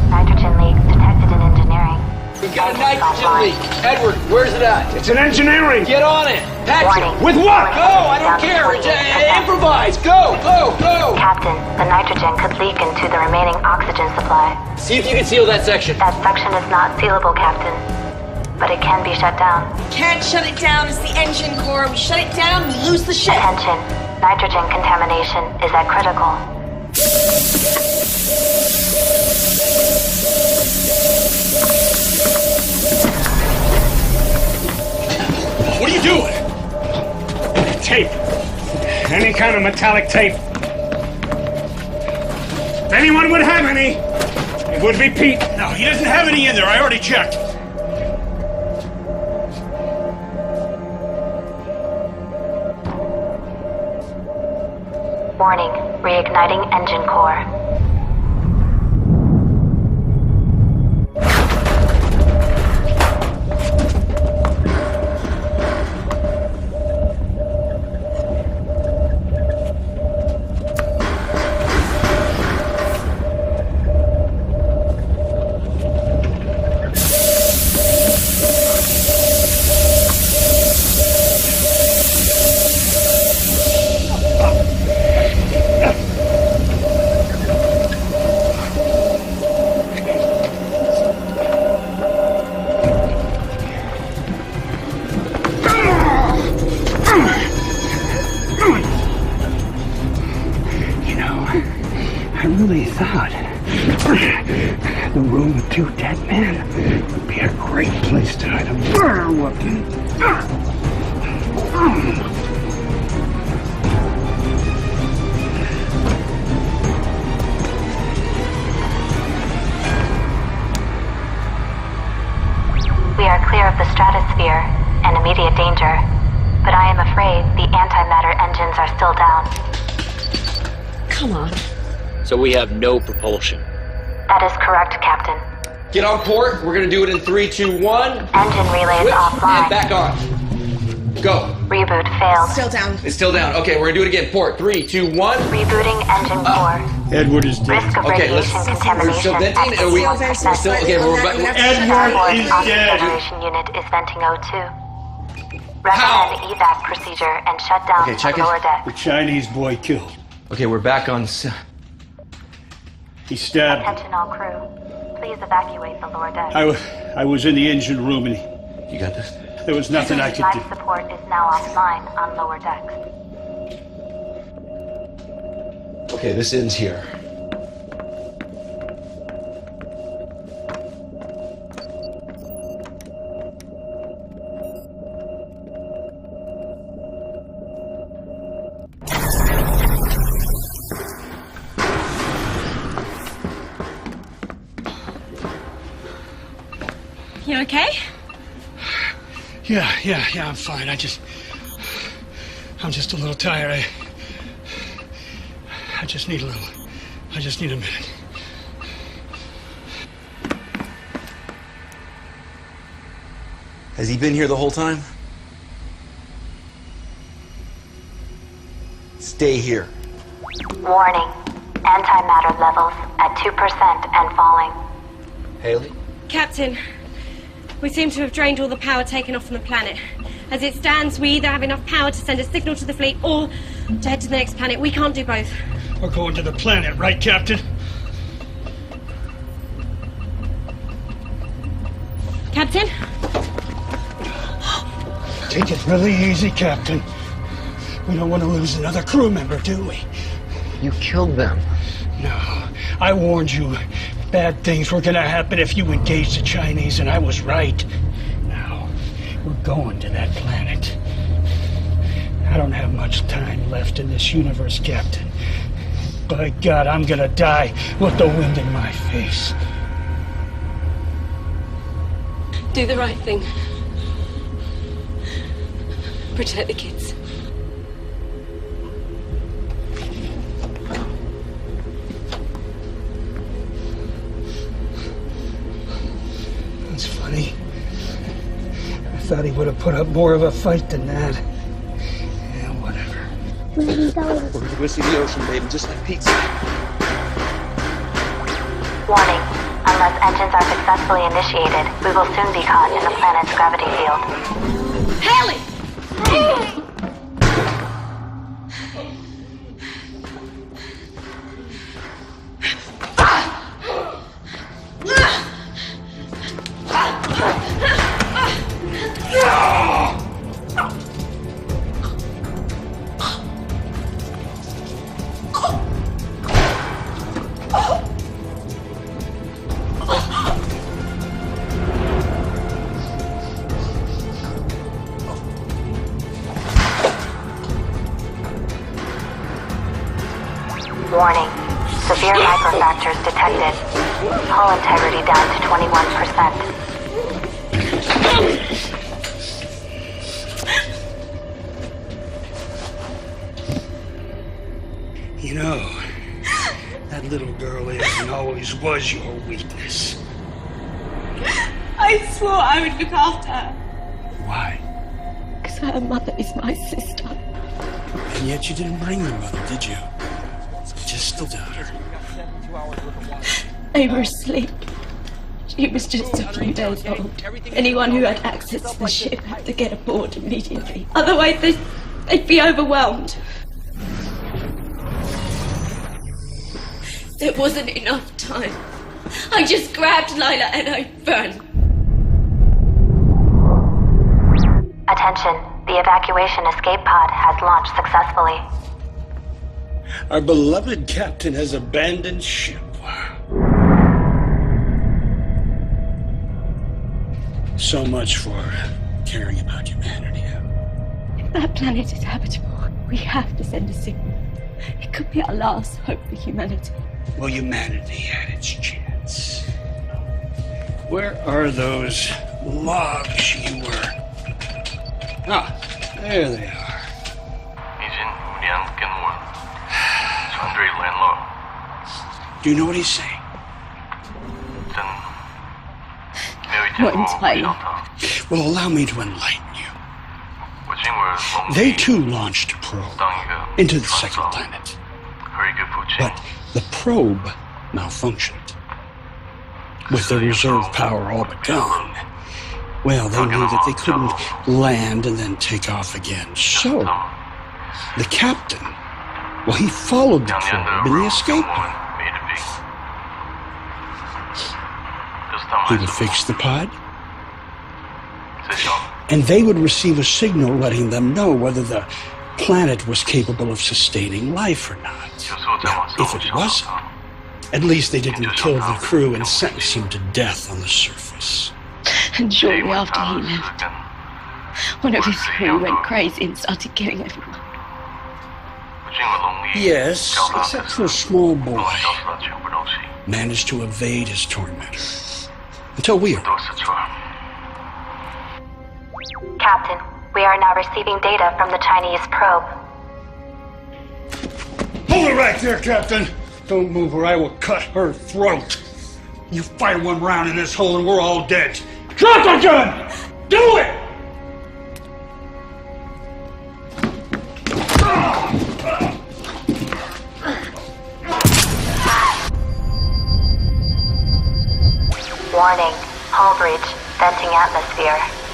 Speaker 6: nitrogen leak detected in engineering.
Speaker 21: We've got a nitrogen leak. Edward, where's it at?
Speaker 12: It's in engineering.
Speaker 21: Get on it.
Speaker 6: Warning.
Speaker 12: With what?
Speaker 21: Go, I don't care. Improvise. Go.
Speaker 6: Captain, the nitrogen could leak into the remaining oxygen supply.
Speaker 21: See if you can seal that section.
Speaker 6: That section is not sealable, Captain. But it can be shut down.
Speaker 18: Can't shut it down. It's the engine core. We shut it down, we lose the ship.
Speaker 6: Attention. Nitrogen contamination is at critical.
Speaker 12: What are you doing? Tape. Any kind of metallic tape. If anyone would have any, it would be Pete.
Speaker 19: No, he doesn't have any in there. I already checked.
Speaker 6: Warning, reigniting engine core.
Speaker 19: really thought the room with 2 dead men would be a great place to hide a murder weapon.
Speaker 6: We are clear of the stratosphere and immediate danger, but I am afraid the antimatter engines are still down.
Speaker 15: Come on.
Speaker 21: So we have no propulsion.
Speaker 6: That is correct, Captain.
Speaker 21: Get on port. We're gonna do it in 3, 2, 1.
Speaker 6: Engine relay is
Speaker 21: Switch
Speaker 6: offline.
Speaker 21: and back on. Go.
Speaker 6: Reboot failed.
Speaker 18: Still down.
Speaker 21: It's still down. Okay, we're gonna do it again. Port. 3, 2, 1.
Speaker 6: Rebooting engine core.
Speaker 19: Edward is dead.
Speaker 6: Risk of
Speaker 21: Okay,
Speaker 6: radiation
Speaker 21: we're
Speaker 6: contamination
Speaker 21: still venting.
Speaker 6: at
Speaker 21: Are we?
Speaker 6: 61%.
Speaker 21: We're still okay. We're back.
Speaker 19: Edward is dead.
Speaker 6: Generation unit is venting O2. Recommend evac procedure and shut down
Speaker 21: Okay, check
Speaker 6: the lower
Speaker 21: it.
Speaker 6: deck.
Speaker 19: The Chinese boy killed.
Speaker 21: Okay, we're back on.
Speaker 19: He stabbed.
Speaker 6: Attention all crew. Please evacuate the lower deck.
Speaker 19: I was in the engine room and
Speaker 21: You got this?
Speaker 19: there was nothing I could do.
Speaker 6: Life support is now offline on lower decks.
Speaker 21: Okay, this ends here.
Speaker 22: You okay?
Speaker 19: Yeah, I'm fine. I'm just a little tired. I just need a minute.
Speaker 10: Has he been here the whole time? Stay here.
Speaker 6: Warning. Antimatter levels at 2% and falling.
Speaker 10: Haley?
Speaker 22: Captain, we seem to have drained all the power taken off from the planet. As it stands, we either have enough power to send a signal to the fleet or to head to the next planet. We can't do both.
Speaker 19: We're going to the planet, right, Captain?
Speaker 22: Captain?
Speaker 19: Take it really easy, Captain. We don't want to lose another crew member, do we?
Speaker 21: You killed them.
Speaker 19: No, I warned you. Bad things were gonna happen if you engaged the Chinese, and I was right. Now, we're going to that planet. I don't have much time left in this universe, Captain. By God, I'm gonna die with the wind in my face.
Speaker 22: Do the right thing. Protect the kids.
Speaker 19: It's funny. I thought he would have put up more of a fight than that. Yeah, whatever.
Speaker 10: We're gonna go see the ocean, babe, just like Pete said.
Speaker 6: Warning. Unless engines are successfully initiated, we will soon be caught in the planet's gravity field.
Speaker 22: Haley!
Speaker 6: Warning. Severe microfractures detected. Hull integrity down to 21%.
Speaker 19: You know, that little girl is and always was your weakness.
Speaker 22: I swore I would look after her.
Speaker 19: Why?
Speaker 22: Because her mother is my sister.
Speaker 19: And yet you didn't bring your mother, did you? Just the daughter.
Speaker 22: They were asleep. She was just a few days old. Anyone who had access to the ship had to get aboard immediately. Otherwise, they'd be overwhelmed. There wasn't enough time. I just grabbed Lila and I ran.
Speaker 6: Attention. The evacuation escape pod has launched successfully.
Speaker 19: Our beloved captain has abandoned ship. So much for caring about humanity.
Speaker 11: If that planet is habitable, we have to send a signal. It could be our last hope for humanity.
Speaker 19: Well, humanity had its chance. Where are those logs you were? Ah, there they are. Do you know what he's saying?
Speaker 11: Not entirely.
Speaker 19: Well, allow me to enlighten you. They too launched a probe into the second planet. But the probe malfunctioned. With their reserve power all but gone, well, they knew that they couldn't land and then take off again. So, the captain, well, he followed the probe in the escape pod. He would fix the pod, and they would receive a signal letting them know whether the planet was capable of sustaining life or not. Now, if it wasn't, at least they didn't kill the crew and sentence him to death on the surface.
Speaker 11: And shortly after he left, one of his crew went crazy and started killing everyone.
Speaker 19: Yes, except for a small boy. Managed to evade his tormentor. Until we arrived.
Speaker 6: Captain, we are now receiving data from the Chinese probe.
Speaker 19: Hold it right there, Captain! Don't move or I will cut her throat. You fire one round in this hole and we're all dead. Drop the gun! Do it!
Speaker 6: Warning, hull breach, venting atmosphere.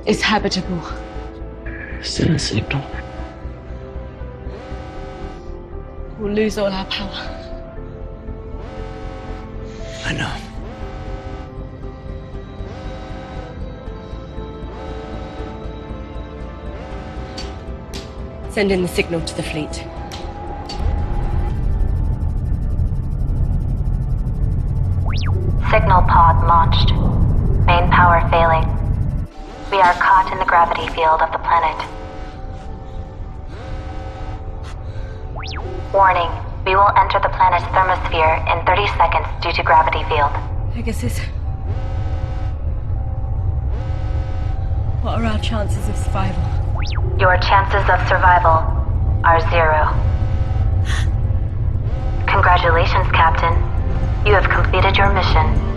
Speaker 11: It's habitable.
Speaker 14: Send a signal.
Speaker 11: We'll lose all our power.
Speaker 19: I know.
Speaker 15: Send in the signal to the fleet.
Speaker 6: Signal pod launched. Main power failing. We are caught in the gravity field of the planet. Warning, we will enter the planet's thermosphere in 30 seconds due to gravity field.
Speaker 11: Pegasus. What are our chances of survival?
Speaker 6: Your chances of survival are 0. Congratulations, Captain. You have completed your mission.